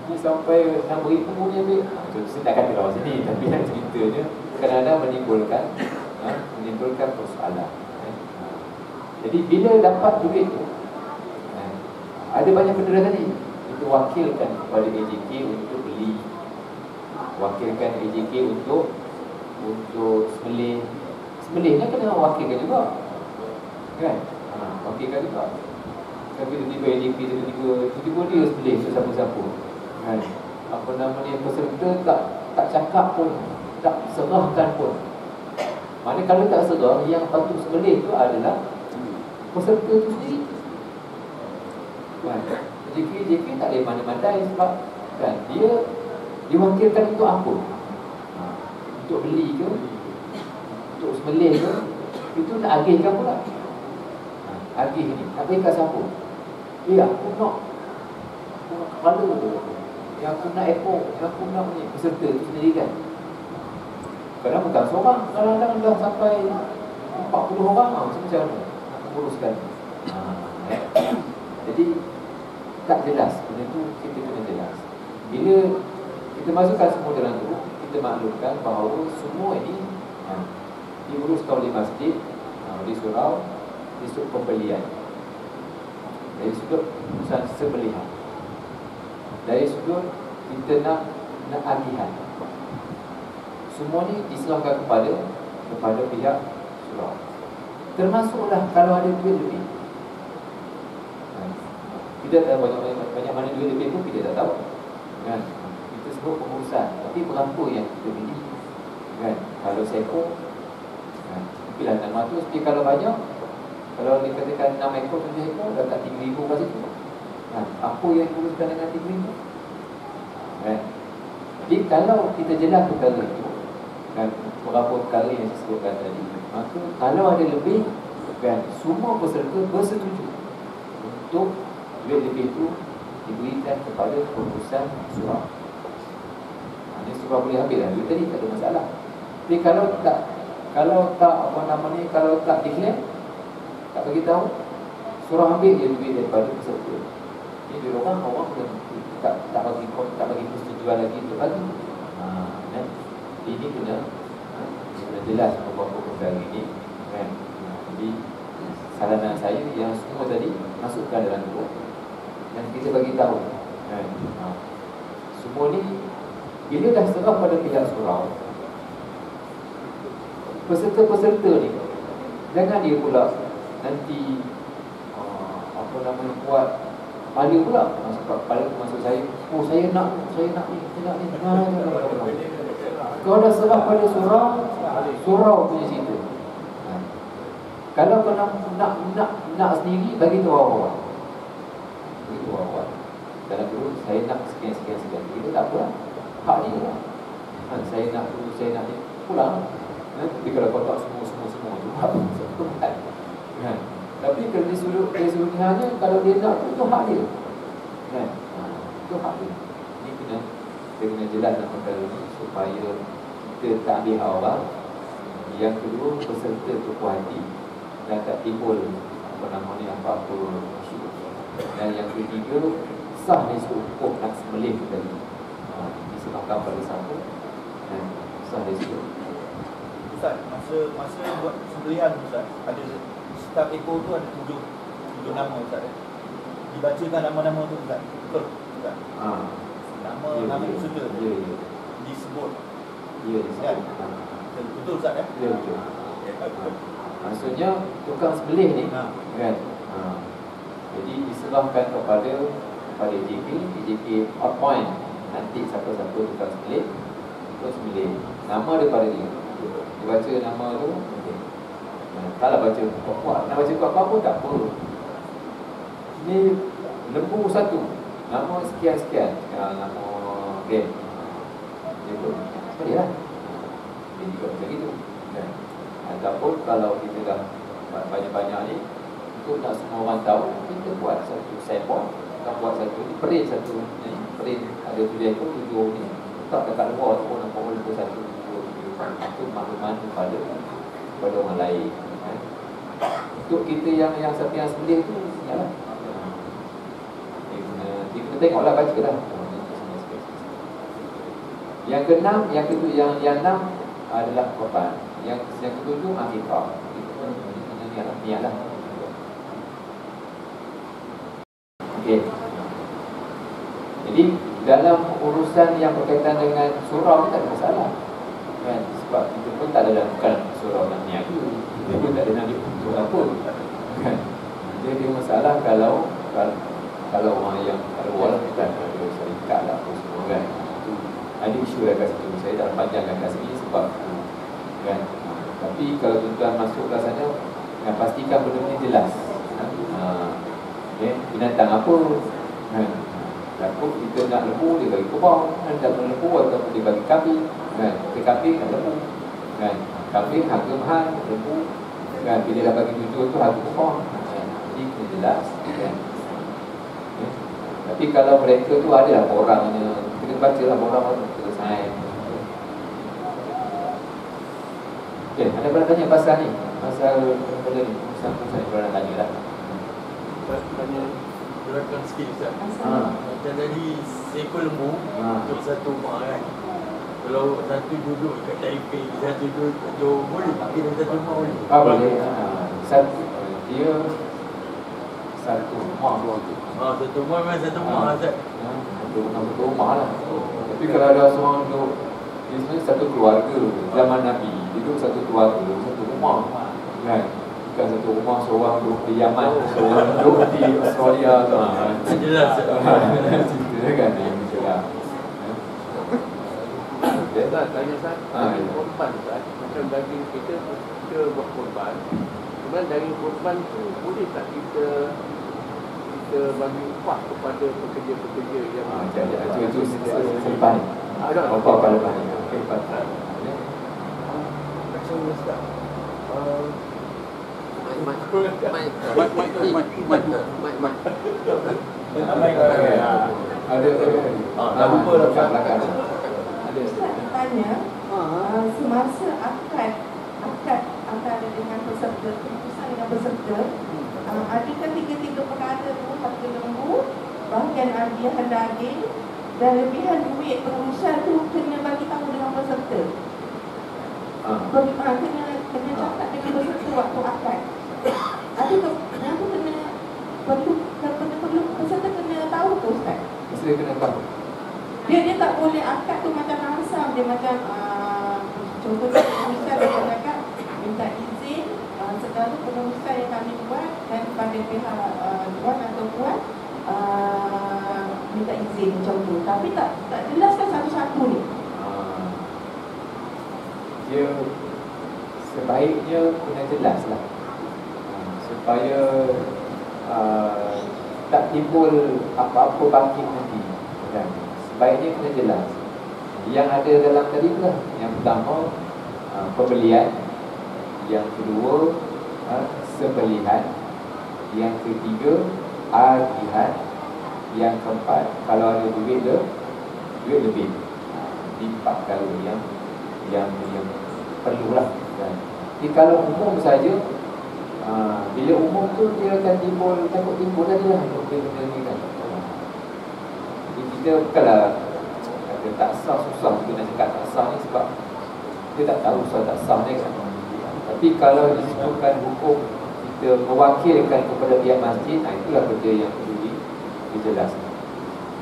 Ini sampai 6,000 pun dia ambil. Saya tak kata lawan sini, tapi yang ceritanya kadang-kadang menimbulkan persoalan. Jadi bila dapat duit tu, ada banyak benda tadi. Itu wakilkan kepada AJK untuk beli, wakilkan AJK untuk sembelih. Sembelihnya kena wakilkan juga, kan? Wakilkan juga. Tapi tiba-tiba AJK tiba-tiba dia sembelih siapa-siapa, kan? Apa nama ni, peserta tak cakap pun, tak serahkan pun. Mana kalau tak serah, yang patut sembelih tu adalah peserta tu sendiri, kan? JK tak boleh mandai-mandai sebab, kan, dia diwakilkan untuk apa? Untuk beli ke? Untuk sembelih ke? Itu nak agihkan pula. Agih ni nak bagi kat siapa? Aku nak kepala, yang aku nak ekor, yang aku nak ni, peserta tu sendiri, kan? Kadang bukan seorang, kadang-kadang dah sampai 40 orang, macam mana nak uruskan? Jadi tak jelas benda tu, kita kena jelas. Bila kita masukkan semua dalam tu, kita maklumkan bahawa semua ini diuruskan oleh masjid, di surau, di sudut pembelian, dari sudut urusan sembelihan, dari sudut kita nak agihan. Semua ni diserahkan kepada pihak surau. Termasuklah kalau ada duit lebih. Kita tak tahu banyak mana duit lebih pun kita tak tahu, kan? Kita sebut pengurusan, tapi berapa yang kita beli, kan? Kalau seekor, kan, mungkinlah 600. Tapi kalau banyak, kalau dikatakan 6 ekor, 7 ekor, dah tak 3,000 kat situ, kan? Apa yang diuruskan dengan 3,000, kan? Jadi kalau kita jelas perkara itu, kan, berapa perkara yang saya sebutkan tadi, maka kalau ada lebih, kan, semua peserta bersetuju untuk duit lebih itu diberikan kepada pengurusan surau. Ini surau boleh ambil lah duit tadi, tak ada masalah. Tapi kalau tak apa nama ni, kalau tak declare, tak bagi tahu, surau ambil dia duit daripada peserta. Ini dia orang tak bagi persetujuan lagi untuk bagi. Kan? Ini kena jelas apa-apa perkara ini kan. Jadi saranan saya yang semua tadi masukkan dalam tu dan kita bagi tahu kan. Semua ni bila dah serah pada pihak surau, peserta-peserta ni jangan dia pula nanti apa namanya buat kepala pula. Kepala tu maksud saya, oh saya nak ni. Kau dah serah pada surau punya cerita. Kalau kau nak sendiri, bagi tahu awak. Bagi tahu awak. Dalam dulu saya nak sekian. Itu tak apa. Hak dia lah. Saya nak ni. Pulang. Tapi kalau kau tak semua tu hak tu kan. Tapi kalau keseluruhannya, kalau dia nak tu hak dia. Kan? Itu hak dia. Ini kena jelas dalam perkara ini supaya kita tak ambil hak orang. Yang kedua, peserta tu puas hati dan tak timbul apa-apa isu. Dan yang ketiga, sah dia hukum nak sembelih tadi. Disebabkan pada satu dan sah dia suruh. Ustaz, masa buat sembelihan Ustaz, ada setiap ekor tu ada tujuh nama Ustaz. Dibacakan nama-nama tu Ustaz. Betul Ustaz? Nama peserta disebut. Ya, disebut. Betul Ustaz ya? Ya, betul. Maksudnya tukang sembelih ni kan. Jadi diserahkan kepada JP appoint nanti siapa-siapa tukang sembelih untuk sembelih. Nama daripada dia. Dia baca nama tu, okey. Kalau baca kuat, nak baca kuat pun tak apa. Ni lembu satu, nama sekian. Nama game. Dia pun boleh lah. Dia juga macam itu kan? Ataupun kalau kita dah banyak-banyak ni, untuk nak semua orang tahu, kita buat satu signboard. Kita buat satu ni, print satu ni, print ada 7 ekor, 7 ni. Tak dekat luar tu pun nampak lembu satu, 2, 3. Itu makluman kepada orang lain kan? Untuk kita yang siapa yang sembelih tu, yalah. Dia kena tengoklah, baca lah. Yang keenam, yang enam adalah korban. Yang ketujuh akikah. Itu niatlah. Okey. Jadi dalam urusan yang berkaitan dengan surau tak ada masalah. Kan? Sebab kita pun tak ada bukan surau nak niaga. Kita pun tak ada nak surau apa. Kan? Jadi masalah kalau orang yang kat luar kan ada syarikat lah apa semua kan. Ada isu kat situ. Saya tak panjangkan kat sini sebab kan. Tapi kalau tuan-tuan masuk kat sana, pastikan benda ni jelas. Binatang apa kan. Takut kita nak lembu, dia bagi kerbau. Tak nak lembu ataupun dia bagi kambing kan. Kita kambing nak lembu kan. Kambing harga mahal, lembu kan. Bila dah bagi 7 tu harga kerbau kan. Jadi kena jelas kan. Tapi kalau mereka tu adalah orangnya, kita baca lah orang tu selesai. Okay, ada pernah tanya pasal ni? Pasal benda ni? Pasal saya pernah tanya lah. Tanya gerakan sikit Ustaz. Macam tadi seekor lembu untuk satu rumah kan. Kalau satu duduk kat Taipei, satu duduk kat Johor, boleh pakai satu rumah boleh? Boleh. Dia satu rumah. Satu rumah memang satu rumah Ustaz. Satu rumah lah. Tapi kalau ada seorang duduk, dia sebenarnya satu keluarga. Zaman Nabi, duduk satu keluarga, satu rumah kan. Bukan satu rumah seorang duduk di Yaman, seorang duduk di Australia tu. Jelas. Cerita kan dia macam Ustaz, tanya Ustaz, daging korban Ustaz, macam daging kita buat korban. Kemudian daging korban tu boleh tak kita bagi upah kepada pekerja-pekerja yang itu simpan. Apa lepas ni? Macam Ustaz, ada lupa dah belakang. Ustaz nak tanya, semasa akad antara dengan peserta, keputusan dengan peserta, adakah tiga-tiga tiga perkara tu, harga lembu, bahagian hadiah daging dan lebihan duit pengurusan tu kena bagi tahu dengan peserta. Kena cakap dengan peserta waktu akad. Ada tu, yang tu perlu peserta kena tahu tu Ustaz. Peserta kena tahu. Dia tak boleh akad tu macam langsam. Dia macam contohnya pengurusan dia cakap minta izin segala pengurusan yang kami buat dan pada pihak tuan atau puan minta izin macam tu. Tapi tak jelaskan satu-satu ni. Dia sebaiknya kena jelas lah, supaya tak timbul apa-apa bangkit nanti kan? Sebaiknya kena jelas. Yang ada dalam tadi tu lah, yang pertama pembelian, yang kedua sembelihan, yang ketiga agihan, yang keempat kalau ada duit lebih. Ini 4 perkara yang perlulah kan. Jadi kalau umum saja, bila umum tu dia akan takut timbul saja lah benda ni kan. Jadi kita bukanlah kata tak sah, susah juga nak cakap tak sah ni sebab kita tak tahu soal tak sah ni kan. Tapi kalau disebutkan hukum kita mewakilkan kepada pihak masjid, itulah kerja yang perlu dijelaskan.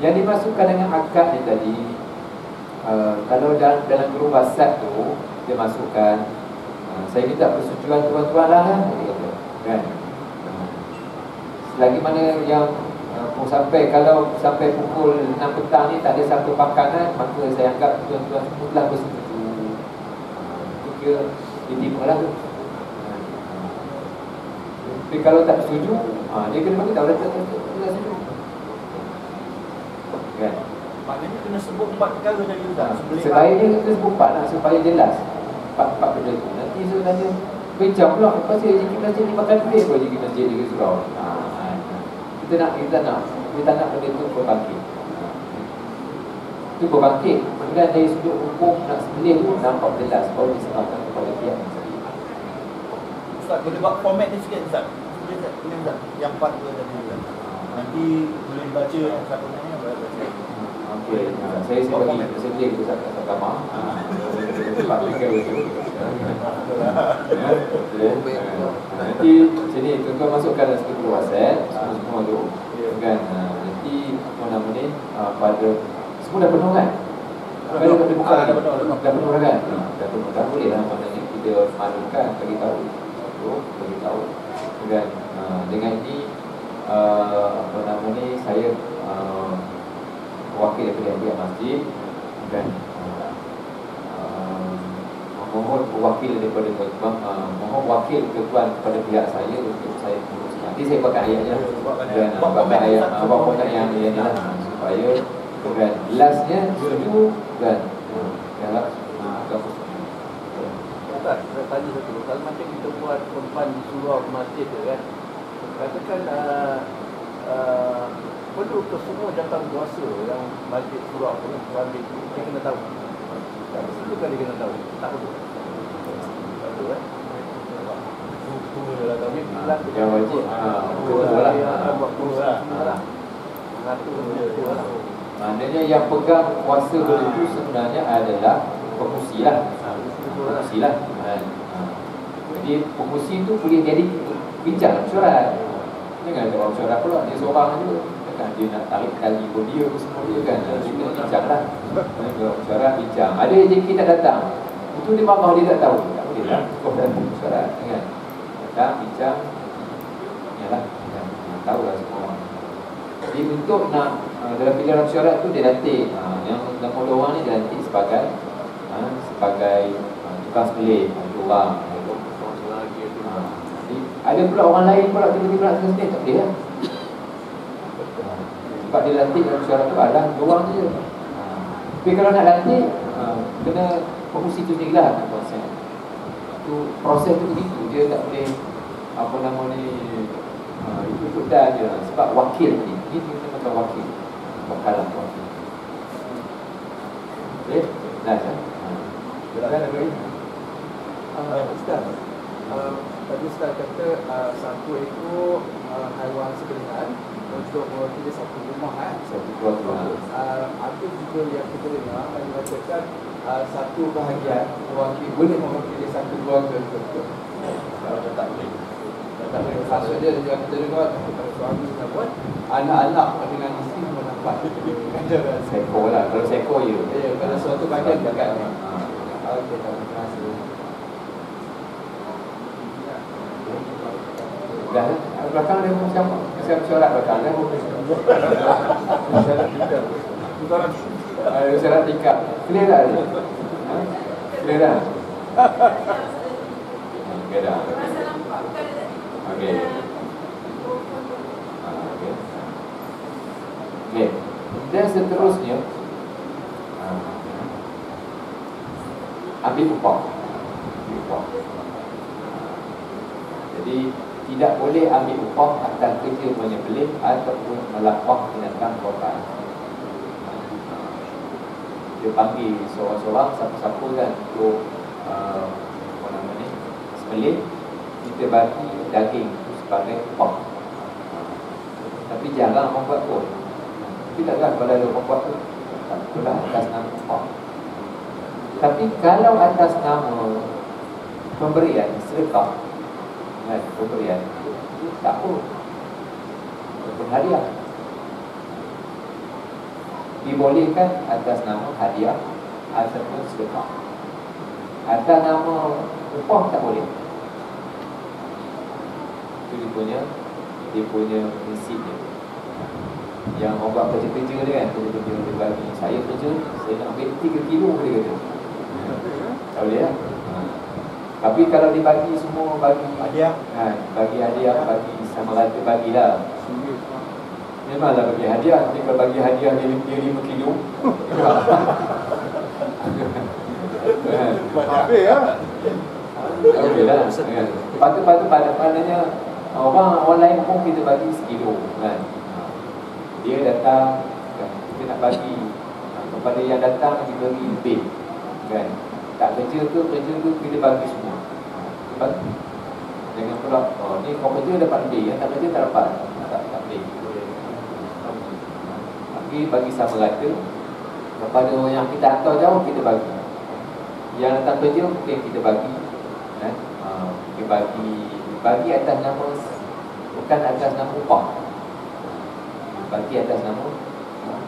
Yang dimasukkan dengan akad ni tadi, kalau dalam grup WhatsApp tu dia masukkan, saya minta persetujuan tuan-tuan lah kan. Selagi mana yang kalau sampai pukul 6 petang ni tak ada satu pangkangan, maka saya anggap tuan-tuan semua telah bersetuju. Itu kira diterima lah tu. Tapi kalau tak setuju, dia kena bagi tahu dah tak setuju kan. Maknanya kena sebut 4 perkara tadi Ustaz. Sebaiknya kita sebut 4 lah supaya jelas 4 benda tu. Nanti sebenarnya bincang pula pasal JK Masjid ni makan duit apa JK Masjid di surau. Kita nak benda tu berbangkit. Itu berbangkit. Kemudian dari sudut hukum nak sembelih tu nampak jelas baru diserahkan kepada pihak masjid. Ustaz, boleh buat format ni sikit Ustaz? Boleh Ustaz? Yang 4 tu tadi Ustaz. Nanti boleh baca satu nanya boleh baca. Okey, saya bagi presentasi ke Ustaz Kamar. Cepat fikir betul. Nanti sini tuan-tuan masukkan dalam satu WhatsApp semua tu kan. Nanti apa nama ni pada semua dah penuh kan? Dah penuh kan? Dah penuh dah boleh lah, maknanya kita malukan bagi tahu kan. Dengan ini apa nama ni saya wakil daripada pihak masjid dan mohon wakil daripada mohon wakil ketuan kepada pihak saya untuk saya urus. Nanti saya buatkan ayatnya dan buatkan ayat yang ni lah supaya kan lastnya setuju kan. Ustaz, saya tanya satu. Kalau macam kita buat perempuan di surau masjid tu kan, katakan perlu ke semua datang kuasa yang masjid surau tu ambil, dia kena tahu. Itu kan dia kena tahu. Tak perlu. Betul kan? Yang wajib buat kurang lah. Maknanya yang pegang kuasa itu sebenarnya adalah pengusi lah. Jadi pengusi itu boleh jadi bincang mesyuarat. Jangan ada orang mesyuarat pula, dia seorang je kan, dia nak tarik tali pun dia semua dia kan. Dia kena bincang lah. Mesyuarat bincang. Ada JK tak datang, itu dia marah, dia tak tahu. Tak boleh lah, kau dah mesyuarat kan. Datang, bincang, yalah, tahu lah semua orang. Jadi untuk nak dalam pilihan mesyuarat tu dia latih yang nombor 2 orang ni dia latih sebagai tukang sembelih orang. Ada pula orang lain pula tiba-tiba nak sembelih tak boleh lah. Sebab dia latih dalam mesyuarat tu adalah 2 orang je. Tapi kalau nak latih kena pengusi tu sendiri lah proses. Tu proses tu begitu, dia tak boleh apa nama ni ikut dah je sebab wakil ni. Ini kita macam wakil. Bakalan wakil. Okey, dah kan? Silakan lagi. Ustaz, tadi Ustaz kata satu ekor haiwan sekalian untuk mewakili satu rumah Satu keluarga. ada juga yang kita dengar yang mengatakan satu bahagian boleh mewakili satu keluarga juga. Kalau tak boleh. Tak boleh. Maksudnya yang kita dengar kepada suami ataupun anak-anak dengan isteri pun dapat. Seko lah. Kalau seko je. Ya, kalau suatu bahagian dekat. Okey, terima kasih. Dah, belakang dia macam siapa syarat belakang dia. Syarat tingkat. Clear dah ni? Clear dah? Clear dah. Okey. Okey. Dan seterusnya ambil upah. Jadi tidak boleh ambil upah atas kerja menyembelih ataupun melapah binatang korban. Dia panggil seorang-seorang siapa-siapa kan untuk apa nama ni, sembelih, kita bagi daging itu sebagai upah. Tapi jarang orang buat pun. Tapi takkan kalau ada orang buat tu, tak apalah atas nama upah. Tapi kalau atas nama pemberian sedekah, pemberian tak apa, ataupun hadiah, dibolehkan atas nama hadiah ataupun sedekah. Atas nama upah tak boleh. Itu dia punya prinsipnya. Yang orang buat kerja-kerja dia kan, kerja-kerja dia bagi saya kerja, saya nak ambil 3 kilo dia kata. Tak boleh lah. Tapi kalau dibagi semua, bagi hadiah, bagi hadiah, bagi sama rata, bagilah. Memanglah bagi hadiah. Tapi kalau bagi hadiah dia 5 kilo Habis lah. okey lah. Patut padanya orang lain pun kita bagi sekilo kan. Dia datang kan, kita nak bagi kepada yang datang kita bagi lebih kan. Tak kerja ke kita bagi semua. Bagi. Jangan pula ni kau kerja dapat lebih, yang tak kerja tak dapat. Tak lebih. Bagi sama rata. Kepada orang yang kita hantar jauh kita bagi. Yang datang kerja mungkin kita bagi kan? Kita bagi atas nama, bukan atas nama upah. Bagi atas nama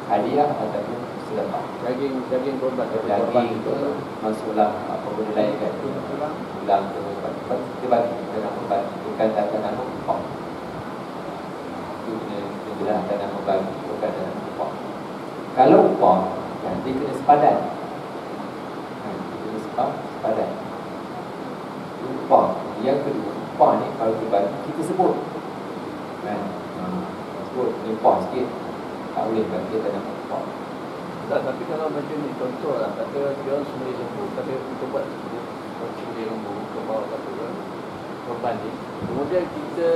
hadiah ataupun sedekah. Daging korban, Daging ke masuklah apa benda lain kan, tulang ke kita bagi dalam korban, bukan atas nama upah. Itu kena jelas atas nama bagi, bukan atas nama upah. Kalau upah kan, dia kena sepadan. Dia kena sepadan. Upah. Yang kedua, upah ni kalau kita bagi, kita sebut kan, sebut ni upah sikit, tak boleh bagi atas nama upah. Tapi kalau macam ni, contoh lah, kata dia orang sembelih lembu, kata kita buat sembelih lembu ke bawah kata korban ni, kemudian kita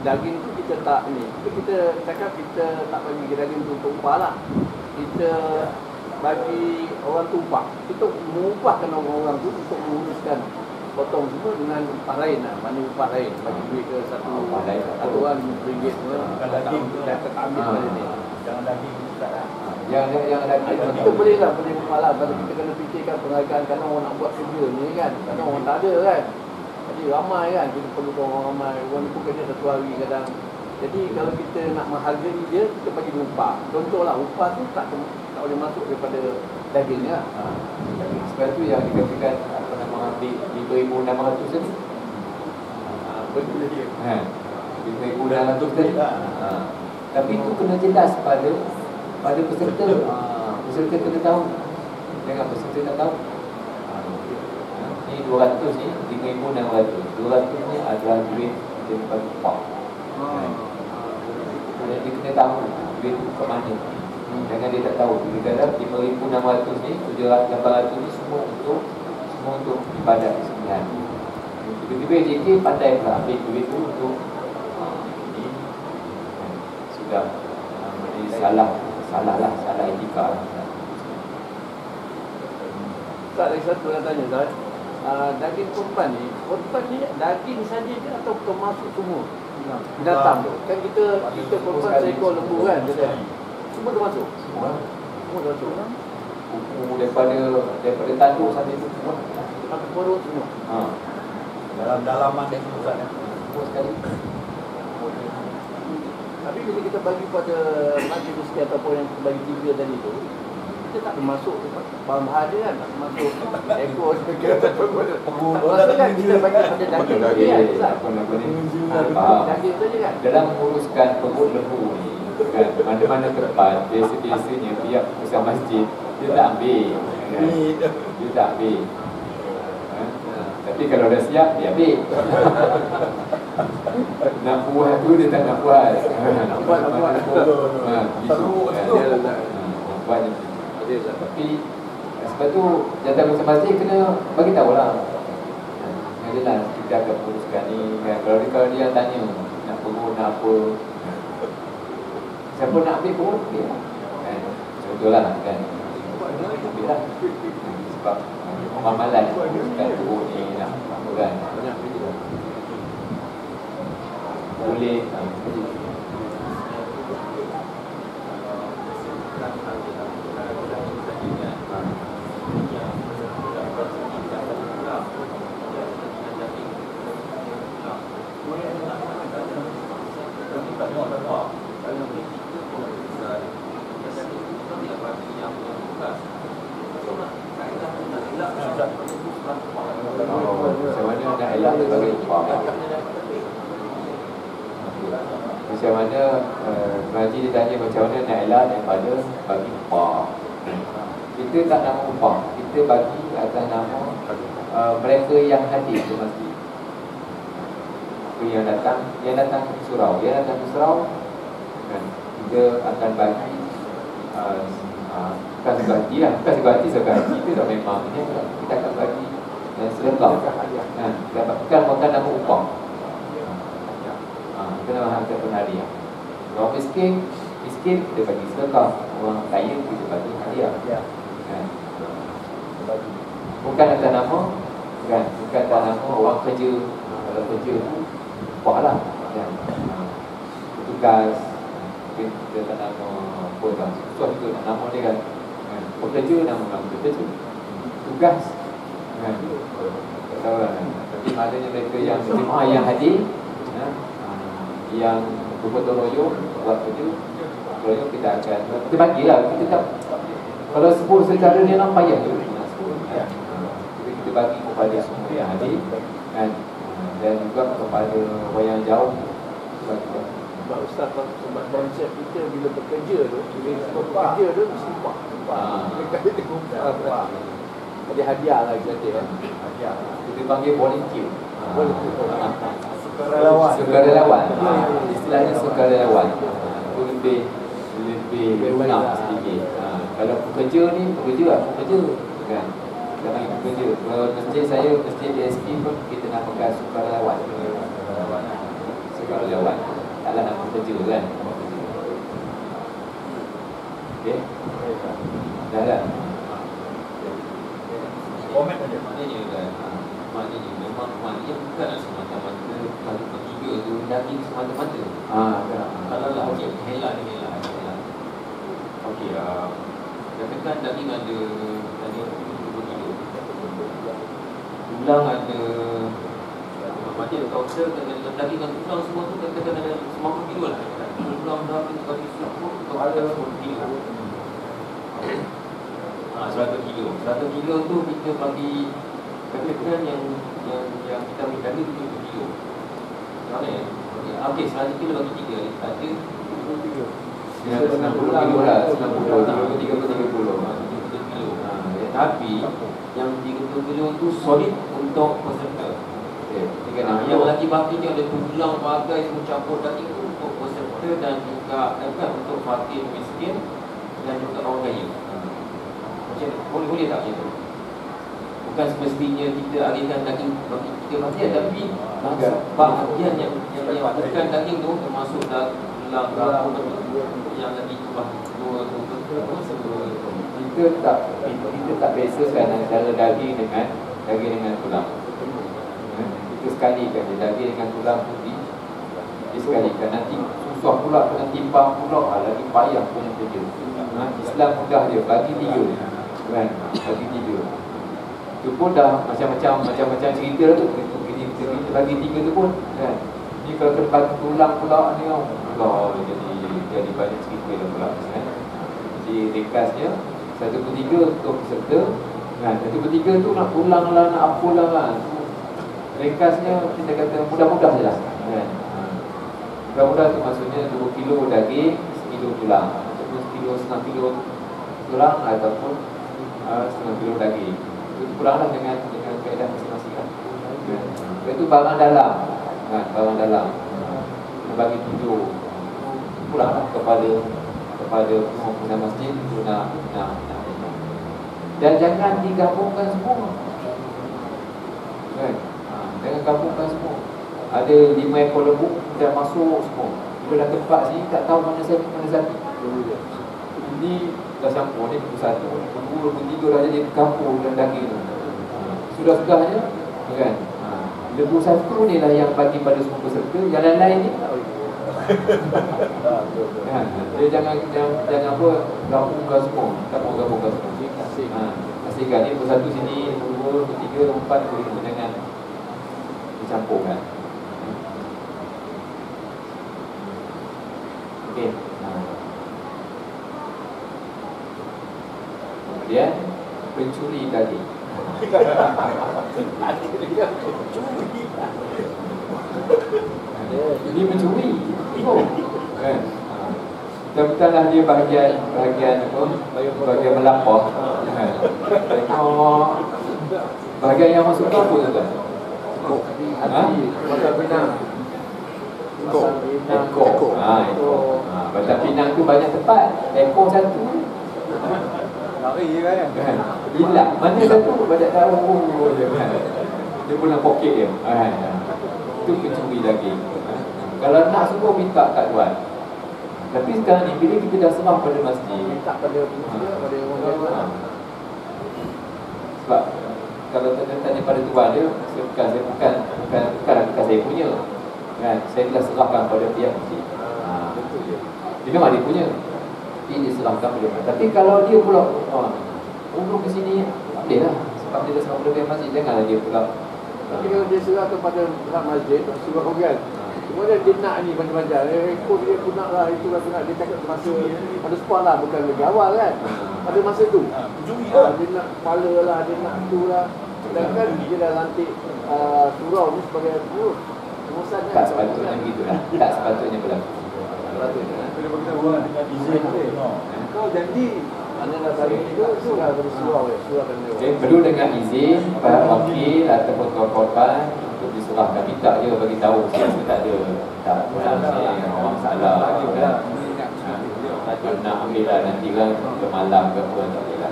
daging tu kita tak ni, kita cakap kita tak bagi daging tu untuk upah lah, kita bagi orang tu upah, kita mengupahkan orang tu untuk menguruskan potong semua dengan upah lain lah, mana upah lain, bagi duit ke satu upah lain, satu orang RM1 bukan daging tu dah kita ambil pada ni. jangan daging tak lah. Yang daging Kita boleh lah, boleh malam. Kalau kita kena fikirkan penghargaan, kerana orang nak buat kerja ni kan, kerana orang tak ada kan. Jadi ramai kan, kita perlukan orang ramai. Orang ni pun kerja 1 hari kadang. Jadi kalau kita nak menghargai dia, kita bagi dia upah. Contohlah, upah tu tak boleh masuk daripada dagingnya. sebab tu yang dikatakan apa nama, ambil 5,600 tadi. Betul dia. 5,600 tadi. Tapi itu kena jelas pada peserta. Peserta kena tahu. Jangan peserta tak tahu. Ni 200 ni 5,600. 200 ni adalah duit daripada upah. Dia kena tahu duit tu ke mana. Jangan dia tak tahu. Dia kata 5,600 ni, 700-800 ni semua untuk ibadat sembahyang. Tiba-tiba JK pandai pula ambil duit tu untuk ini sudah menjadi salah etika lah. Tak, lagi satu nak tanya Ustaz. daging korban ni daging saja ke atau termasuk semua binatang tu? Kan kita korban seekor lembu kan, semua termasuk. Semua termasuk. Kuku daripada tanduk sampai tu semua. Sampai perut semua. Dalam dalaman dia semua Ustaz. Semua sekali. Tapi bila kita bagi pada majlis miskin ataupun yang bagi tiga tadi tu, kita tak termasuk bahan-bahan dia kan, tak termasuk ekor masa kan kita bagi pada daging kan, daging saja kan. Dalam menguruskan perut lembu ni kan, mana-mana tempat biasa-biasanya pihak pusat masjid dia tak ambil kan? Dia tak ambil. Tapi kalau dah siap dia ambil. Nak puas tu dia tak nak puas. Nak buat gitu kan. Buat tapi sebab tu jantah pusat masjid kena bagi tahulah. Jelas kita akan uruskan ni kan. Kalau dia tanya nak perut nak apa, siapa nak ambil perut dia kan. Contohlah kan. Ambillah. Sebab amalan uruskan perut ni nak apa kan. Boleh macam mana nak elak bagi upah. Macam mana Haji ditanya macam mana nak elak daripada bagi upah. Kita tak nama upah, kita bagi atas nama mereka yang hadir ke masjid. Yang datang ke surau, kan, kita akan bagi bukan segaji lah, bukan segaji itu dah memang kita akan bagi sedekah kan, dapatkan makan nama upah. Kita nama harga penhadiah. Orang miskin kita bagi sedekah, orang kaya kita bagi hadiah kan. Bukan atas nama kan, bukan atas nama orang kerja. Kalau kerja upah lah kan. Tugas kita tak nama apa kan, susah juga nak nama dia kan. Pekerja nama pekerja, tugas kan. Tak tahu lah kan. Tapi maknanya mereka yang jemaah yang hadir yang bergotong royong buat kerja, royong kita akan kita bagilah. Kita tak, kalau sebut secara ni nak payah je nak sebut kan. Kita bagi kepada semua yang hadir kan, dan juga kepada orang yang jauh. Sebab Ustaz, sebab konsep kita bila bekerja tu, mesti upah. Jadi hadiah lah kita kan. Kita panggil volunteer. Sukarelawan. Istilahnya sukarelawan. Itu lebih lunak sedikit. Kalau pekerja ni pekerja kan. Kita panggil pekerja. Kalau masjid saya, masjid DSP pun kita namakan sukarelawan. Sukarelawan. Taklah nak pekerja kan. Okey. Dah lah. Komen aja. Maknanya bukanlah semata-mata kalau ketiga tu daging semata-mata. Kalau lah okey, helak. Okey, katakan daging ada 20 kilo. Tulang ada macam kauser dengan daging dan tulang semua tu katakan ada 90 kilo lah. Tulang daging bagi semua tu ada 10 kilo. 100 kilo. 100 kilo tu kita bagi katakan yang kita ambil tadi 70 kilo. Macam mana ya? Okey, 100 kilo bagi 3 ada 90 kilo lah. 30 kilo. Tapi yang 30 kilo tu solid untuk peserta. Yang lagi baki dia ada tulang bagai semua campur daging tu untuk peserta dan juga untuk fakir miskin dan juga orang kaya. Macam boleh tak macam tu? Bukan semestinya kita alihkan daging bagi kita bahagian, tapi bahagian yang bukan daging tu termasuk tulang yang lagi dua kita tak biasakan antara daging dengan daging dengan tulang. Kita sekalikan je daging dengan tulang tu disekalikan. Nanti susah pula kena timbang pula, lagi payah punya kerja. Islam mudah dia, bagi 3 kan, bagi 3. Itu pun dah macam-macam cerita lah tu. Kita bagi 3 tu pun kan. Ni kalau kena bagi tulang pula ni jadi banyak cerita dah pula kan. Jadi ringkasnya 1/3 untuk peserta kan, 1/3 tu nak pulang lah, nak apalah lah. Ringkasnya kita kata mudah-mudah je lah kan. Mudah-mudah tu maksudnya 2 kilo daging, 1 kilo tulang, ataupun 1 kilo tulang, ataupun setengah kilo daging. Itu pulanglah dengan kaedah masing-masing kan. Itu barang dalam kan, barang dalam bagi 7 pulanglah kepada pengguna masjid guna. Dan jangan digabungkan semua kan. Jangan gabungkan semua. Ada 5 ekor lembu dah masuk semua. Bila dah tempat sini tak tahu mana satu. Ini dah campur ni lembu 1, lembu 3 dah jadi campur dan daging tu. Sudah-sudahnya kan. Lembu 1 ni lah yang bagi pada semua peserta, yang lain-lain ni tak bagi. Dia jangan apa gabungkan semua. Tak mau gabungkan semua. Kasihkan ni lembu 1 sini, lembu 2, lembu 3, lembu 4, lembu 5, jangan dicampurkan. Okey. Kemudian pencuri daging. Ini mencuri. Kan? Betul-betullah dia bahagian apa? Bahagian melapor. Kan? Tengok bahagian yang masuk tu apa tuan? Batang pinang. Ekor. Ekor. Batang pinang tu banyak tempat. Ekor 1. Lari je kan. Hilang. Mana satu banyak tahu je kan. Dia pulang poket dia. Itu pencuri daging. Kalau nak semua minta tak buat. Tapi sekarang ni bila kita dah serah pada masjid, minta pada pada orang. Sebab kalau tanya pada tuan dia, saya bukan saya punya kan, saya telah serahkan pada pihak masjid. Betul je. Dia memang dia punya, tapi dia serahkan pada masjid. Tapi kalau dia pula umur ke sini, tak boleh lah. Sebab dia dah serah pada pihak masjid, janganlah dia pula. Tapi kalau dia serah kepada pihak masjid, sebab orang kemudian dia nak ni macam-macam. Ekor dia pun nak lah, itu lah pun nak. Dia cakap masa pada sekolah lah, bukan lagi awal kan. Pada masa tu dia nak kepala lah, dia nak tu lah. Sedangkan dia dah lantik surau ni sebagai pengurus. Tak sepatutnya begitu lah. Tak sepatutnya berlaku. Bila kita buat dengan izin Kau janji Anda dah tarik itu surau dari surau ya. Surau dan perlu dengan izin para wakil ataupun korban untuk diserahkan. Minta je bagi tahu siapa tak ada. Tak orang salah kan. Nak ambil lah nanti kan ke malam ke apa tak boleh lah.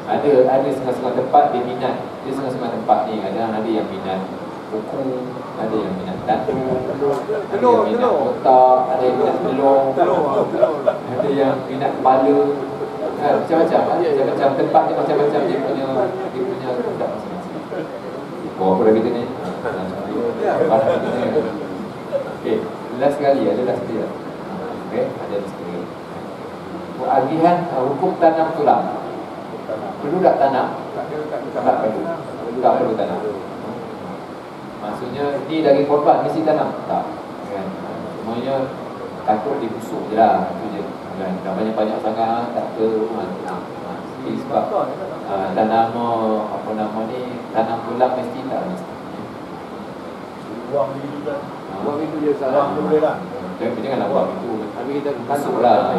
Ada setengah-setengah tempat dia minat. Dia setengah-setengah tempat ni ada yang minat buku, ada yang minat tatu, ada yang minat otak, ada yang minat telur, ada yang minat kepala. Macam-macam. Macam-macam tempat dia macam-macam dia punya tempat masing-masing. Apa dah kita ni? Okey, last sekali ada last sekali. Okey, ada last sekali. Agihan hukum tanam tulang. Perlu tak tanam? Tak perlu. Tak perlu tanam. Maksudnya ni daging korban mesti tanam? Tak. Kan? Semuanya takut dibusuk je lah. Itu je. Kan? Dah banyak-banyak sangat tak ke rumah. Sebab tanam apa nama ni, tanam tulang mesti tak mesti. buang itu kan. Buang itu je salah. Buang boleh lah. Janganlah buang itu. Tapi kita Busuk lah.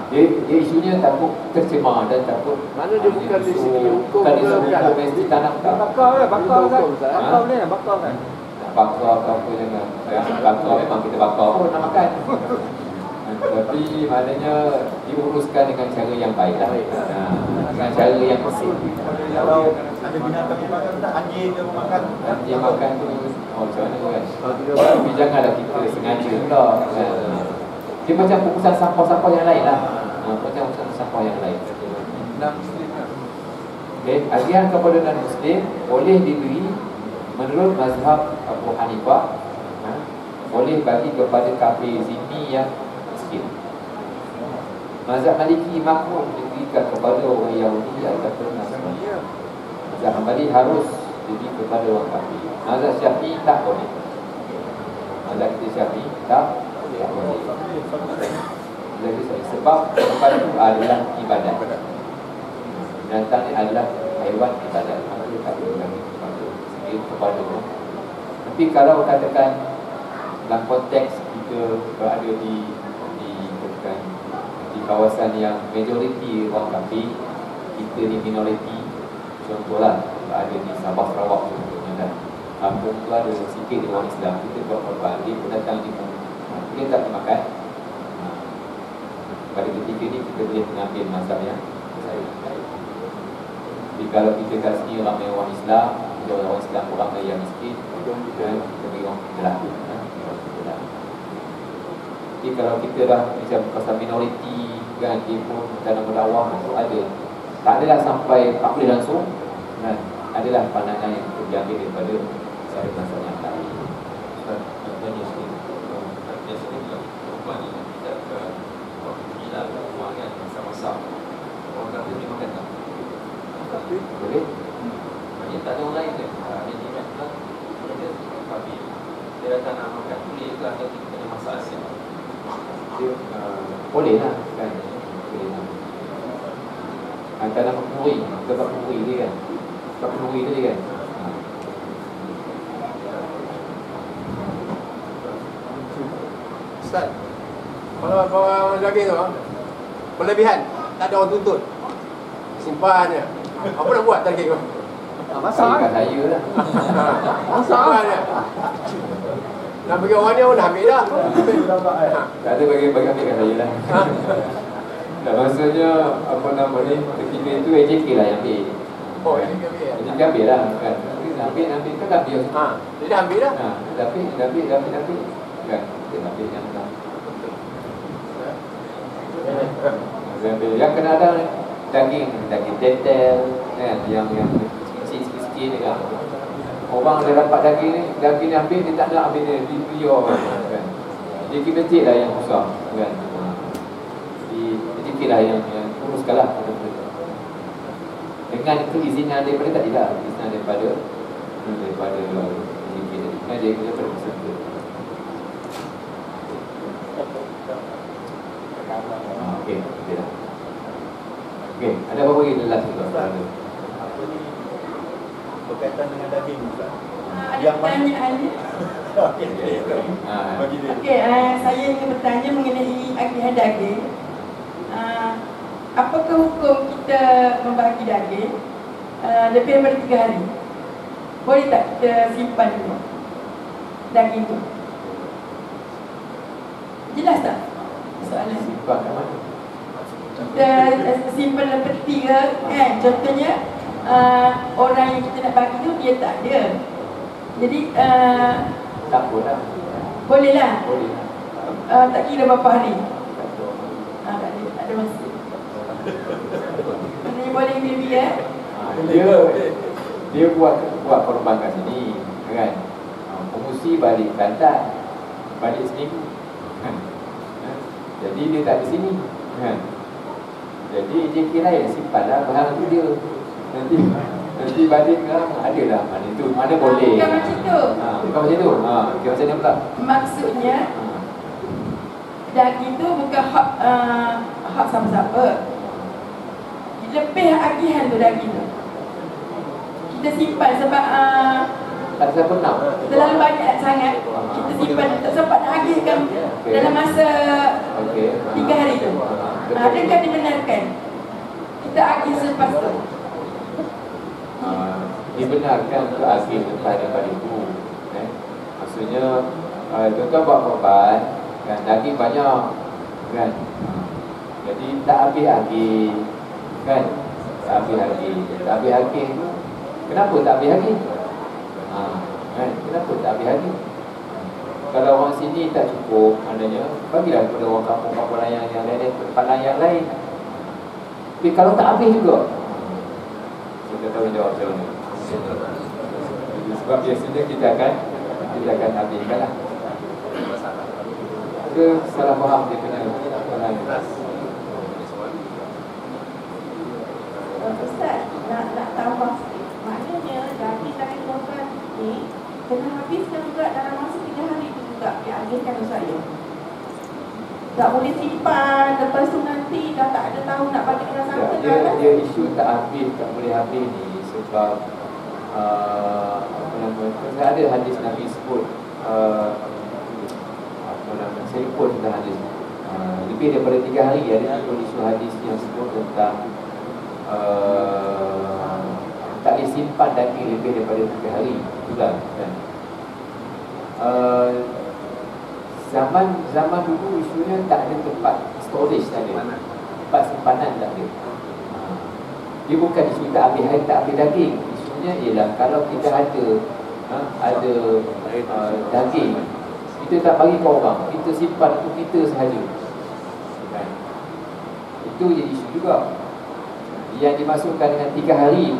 Dia isunya takut tercemar dan takut. Mana dia bukan di segi hukum Bukan di ke, segi bukan. mesti tanam tak. Bakar kan, bakar kan. Bakar boleh lah, bakar kan. Bakar ke apa jangan. Bakar memang kita bakar pun nak makan. Tapi maknanya diuruskan dengan cara yang baik lah. Dengan cara yang bersih. Kalau ada binatang yang makan, anjing yang makan. Anjing makan tu, macam mana kan. Tapi janganlah kita sengaja pula kan. Dia macam pengurusan sampah-sampah yang lain lah. Macam pengurusan sampah yang lain. Okay, agihan kepada non-Muslim boleh diberi menurut mazhab Abu Hanifah, boleh bagi kepada kafir zimmi yang miskin. Mazhab Maliki makruh diberikan kepada orang Yahudi ataupun Nasrani. Mazhab Hambali harus diberi kepada orang kafir. Mazhab Syafi'i tak boleh. Mazhab kita Syafi'i tak boleh. Sebab korban itu adalah ibadat. Binatang ini adalah haiwan ibadat. Maka dia tak boleh bagi kepada orang. Tapi kalau katakan dalam konteks kita berada di kawasan yang majoriti orang kafir, kita ni minoriti, contohlah berada di Sabah Sarawak contohnya, dan kampung tu ada sikit orang Islam, kita buat korban, dia pun datang di dia tak makan. Pada ketika ni kita boleh mengambil mazhab yang saya pakai. Jadi kalau kita kasih ramai orang Islam, orang Islam orang yang miskin, kita beri orang kita lah. Jadi kalau kita dah macam kawasan minoriti kan, dia pun dalam berdakwah ada, tak adalah sampai tak boleh langsung kan, adalah pandangan yang diambil daripada saya mazhab yang lain. Contohnya biasanya kalau perempuan yang tidak ke gila rumah kan, masak-masak, orang kata dia makan tak? Boleh? Maksudnya tak ada orang lain kan? Dia jimat lah, dia datang nak makan, boleh ke atau kita kena masak asin? Dia boleh lah kan, boleh lah. Antara penuri, sebab penuri dia kan, sebab penuri tadi kan. Ustaz, kalau bawa daging tu berlebihan, tak ada orang tuntut, simpan je. Apa nak buat daging tu? Masak kat saya lah. Simpan je. Nak bagi orang dia pun dah ambil dah. Tak ada bagi ambil kat saya lah. Tak, maksudnya apa nama ni, ketika itu AJK lah yang ambil. Oh, ini ambil. AJK ambil lah kan. Ambil kan dah ambil. Dia dah ambil dah. Dah ambil kan. Dia ambil yang dah. Yang kena ada daging tetel kan, yang sikit-sikit kan. Orang dia dapat daging ni ambil, dia tak nak ambil dia prior kan. Dia kena cek lah yang susah kan. Dia lah yang uruskanlah dengan keizinan daripada tadi lah, keizinan daripada dia kena berpeserta. Okey, dah. Okey, ada apa lagi dalam situ? Apa ni berkaitan dengan daging Ustaz? Ada pertanyaan ni. Bagi dia. Okey, saya ingin bertanya mengenai agihan daging. Apakah hukum kita membagi daging lebih daripada 3 hari? Boleh tak kita simpan dulu daging tu? Jelas tak soalan? Simpan kat mana? Kita simpan dalam peti ke kan? Contohnya orang yang kita nak bagi tu dia tak ada. Jadi Tak apa lah. boleh lah. Boleh. Tak kira berapa hari. Tak ada masa. Ini boleh baby ya? Dia buat korban kat sini kan. Pengusi balik Kelantan, balik seminggu kan. Jadi dia tak di sini kan. Jadi JK lain simpanlah bahan tu dia. Nanti balik ke ada lah mana tu, mana boleh. Bukan macam tu. Bukan macam tu. Bukan macam tu pula. Maksudnya daging tu bukan hak siapa-siapa. Lebih agihan tu daging tu kita simpan sebab tak siapa nak. terlalu banyak sangat. Kita simpan tak sempat nak agihkan dalam masa 3 hari tu. Adakah dibenarkan kita agih selepas tu? Dibenarkan untuk agih lepas daripada itu maksudnya tuan-tuan buat korban kan, daging banyak kan, jadi tak habis agih kan, tak habis agih tu kenapa tak habis agih kan, kenapa tak habis agih? Kalau orang sini tak cukup, maknanya bagilah kepada orang kampung-kampung lain yang lain, tempat lain yang lain. Tapi kalau tak habis juga, kita tahu jawab macam mana. Sebab biasanya kita akan habiskan lah. Ke salah faham dia punya pengajaran. Ustaz, nak tambah sikit. Maknanya daging korban ni kena habiskan juga dalam masa 3 hari itu juga diagihkan Ustaz ya. Tak boleh simpan, lepas tu nanti dah tak ada tahu nak bagi kena sangka kan? Dia isu tak habis, tak boleh habis ni sebab apa nama, ada hadis Nabi sebut apa nama, saya lupa tentang hadis lebih daripada 3 hari. Ada isu hadis yang sebut tentang tak boleh simpan daging lebih daripada 3 hari. Itulah kan. Zaman dulu isunya tak ada tempat storage, tak ada tempat simpanan, tak ada. Dia bukan isu tak habis daging. Isunya ialah kalau kita ada daging, kita tak bagi ke orang, kita simpan untuk kita sahaja kan? Itu jadi isu juga. Yang dimasukkan dengan 3 hari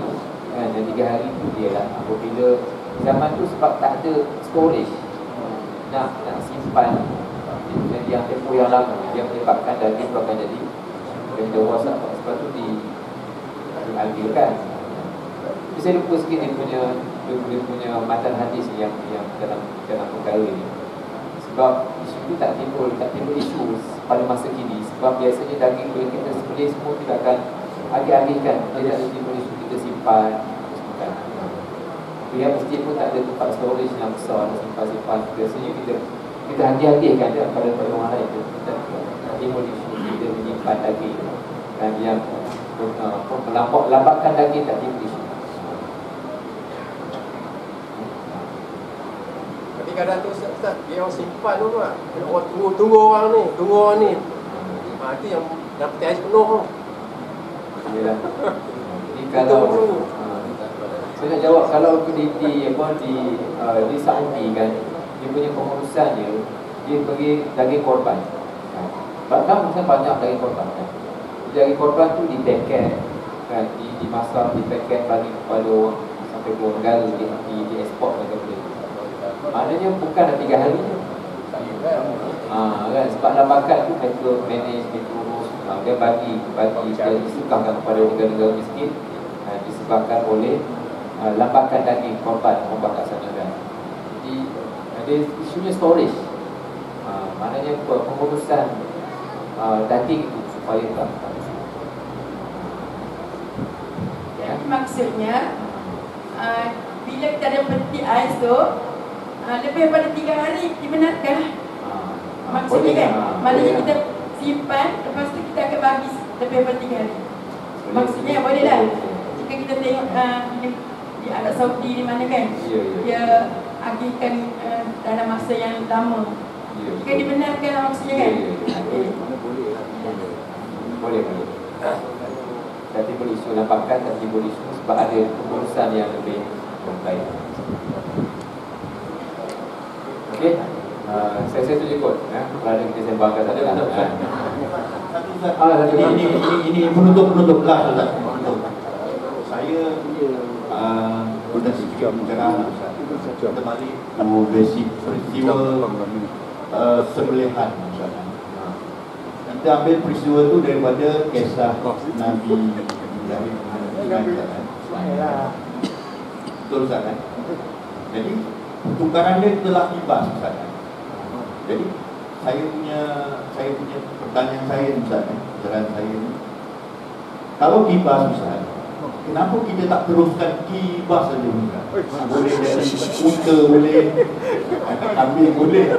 kan, dan 3 hari itu ialah apabila zaman tu sebab tak ada storage, nak simpan yang tempoh yang lama, yang menyebabkan daging tu akan jadi rosak. Sebab tu dialihkan. Saya lupa sikit dia punya matan hadis yang dalam perkara ini. Sebab isu tu tak timbul isu pada masa kini. Sebab biasanya daging yang kita sembelih semua kita akan alihkan. Tidak ada timbul isu kita simpan. Dia mesti pun tak ada tempat storage yang besar, simpan. Biasanya kita hati-hatikan dia pada orang lain tu. Kita timbul isu kita menyimpan daging dan yang melambatkan daging tak timbul isu. Tapi kadang tu Ustaz, dia orang simpan tu lah. Orang tunggu orang ni. Itu yang dah peti ais penuh tu. Yalah. Ini kalau saya nak jawab, kalau di Saudi kan, dia punya pengurusannya, dia bagi daging korban. Bahkan mungkin banyak daging korban kan. Daging korban tu dipaket kan, dimasak, dipaket bagi kepada orang sampai ke negara, di ekspor mereka boleh. Maknanya bukan dah 3 hari je. Kan, sebab lambakan tu mereka manage, mereka urus, dia bagi disukahkan kepada negara-negara miskin, disebabkan oleh lambakan daging korban orang bakar sana kan. Jadi ada isunya storage. Maknanya pengurusan daging itu supaya tak ya. Maksudnya bila kita ada peti ais tu lebih daripada 3 hari dibenarkan. Maksudnya kan, maknanya kita simpan, lepas tu kita akan bagi lebih daripada 3 hari. Maksudnya boleh lah. Jika kita tengok di Arab Saudi di mana kan, dia agihkan dalam masa yang lama. Jika dibenarkan maksudnya kan. Boleh. Tapi boleh isu lampakan, tapi boleh isu sebab ada pengurusan yang lebih baik. Okey. Saya setuju kot. Kerana kita sembangkan saja lah. Ini penutup lah Ustaz. Saya sudah sikit bicara kita balik basic peristiwa sembelihan. Kita ambil peristiwa itu daripada kisah Nabi Ibrahim. Betul Ustaz kan? Jadi tukaran dia telah tiba Ustaz. Jadi saya punya pertanyaan saya Ustaz, saran saya ni, kalau kibas Ustaz, kenapa kita tak teruskan kibas saja Ustaz? Boleh dari unta, boleh kambing, boleh.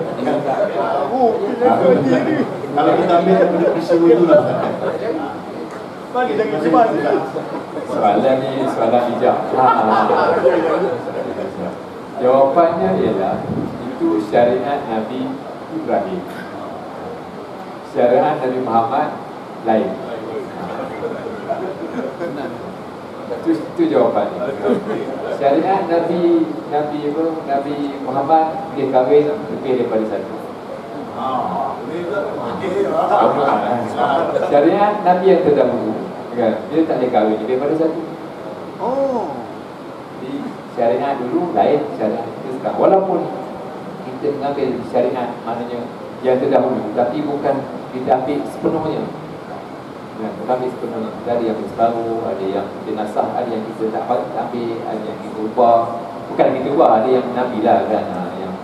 Kalau kita ambil daripada peristiwa itu lah Ustaz. Soalan ni soalan bijak. Jawapannya ialah itu syariat Nabi Ibrahim. Syariat Nabi Muhammad lain. Itu jawapannya. Syariat Nabi Muhammad dia kahwin lebih daripada satu. Syariat Nabi yang terdahulu kan, dia tak boleh kahwin lebih daripada satu. Oh. Jadi syariat dulu lain syariat kita sekarang. Walaupun kita mengambil syariat maknanya yang terdahulu, tapi bukan kita ambil sepenuhnya. Kita ambil sepenuhnya. Kita ada yang baru, ada yang kita nasah, ada yang kita tak ambil, ada yang kita ubah. Bukan kita ubah, ada yang Nabi lah kan. Yang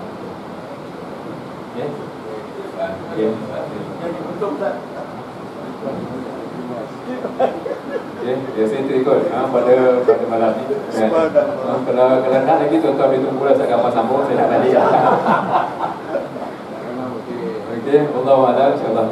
Jadi betul Ustaz. Ya, saya terikut pada malam ni. Kalau nak lagi tuan-tuan boleh tunggu lah, saya gambar sambung, saya nak balik. Okey, Allah Ta'ala, insyaAllah.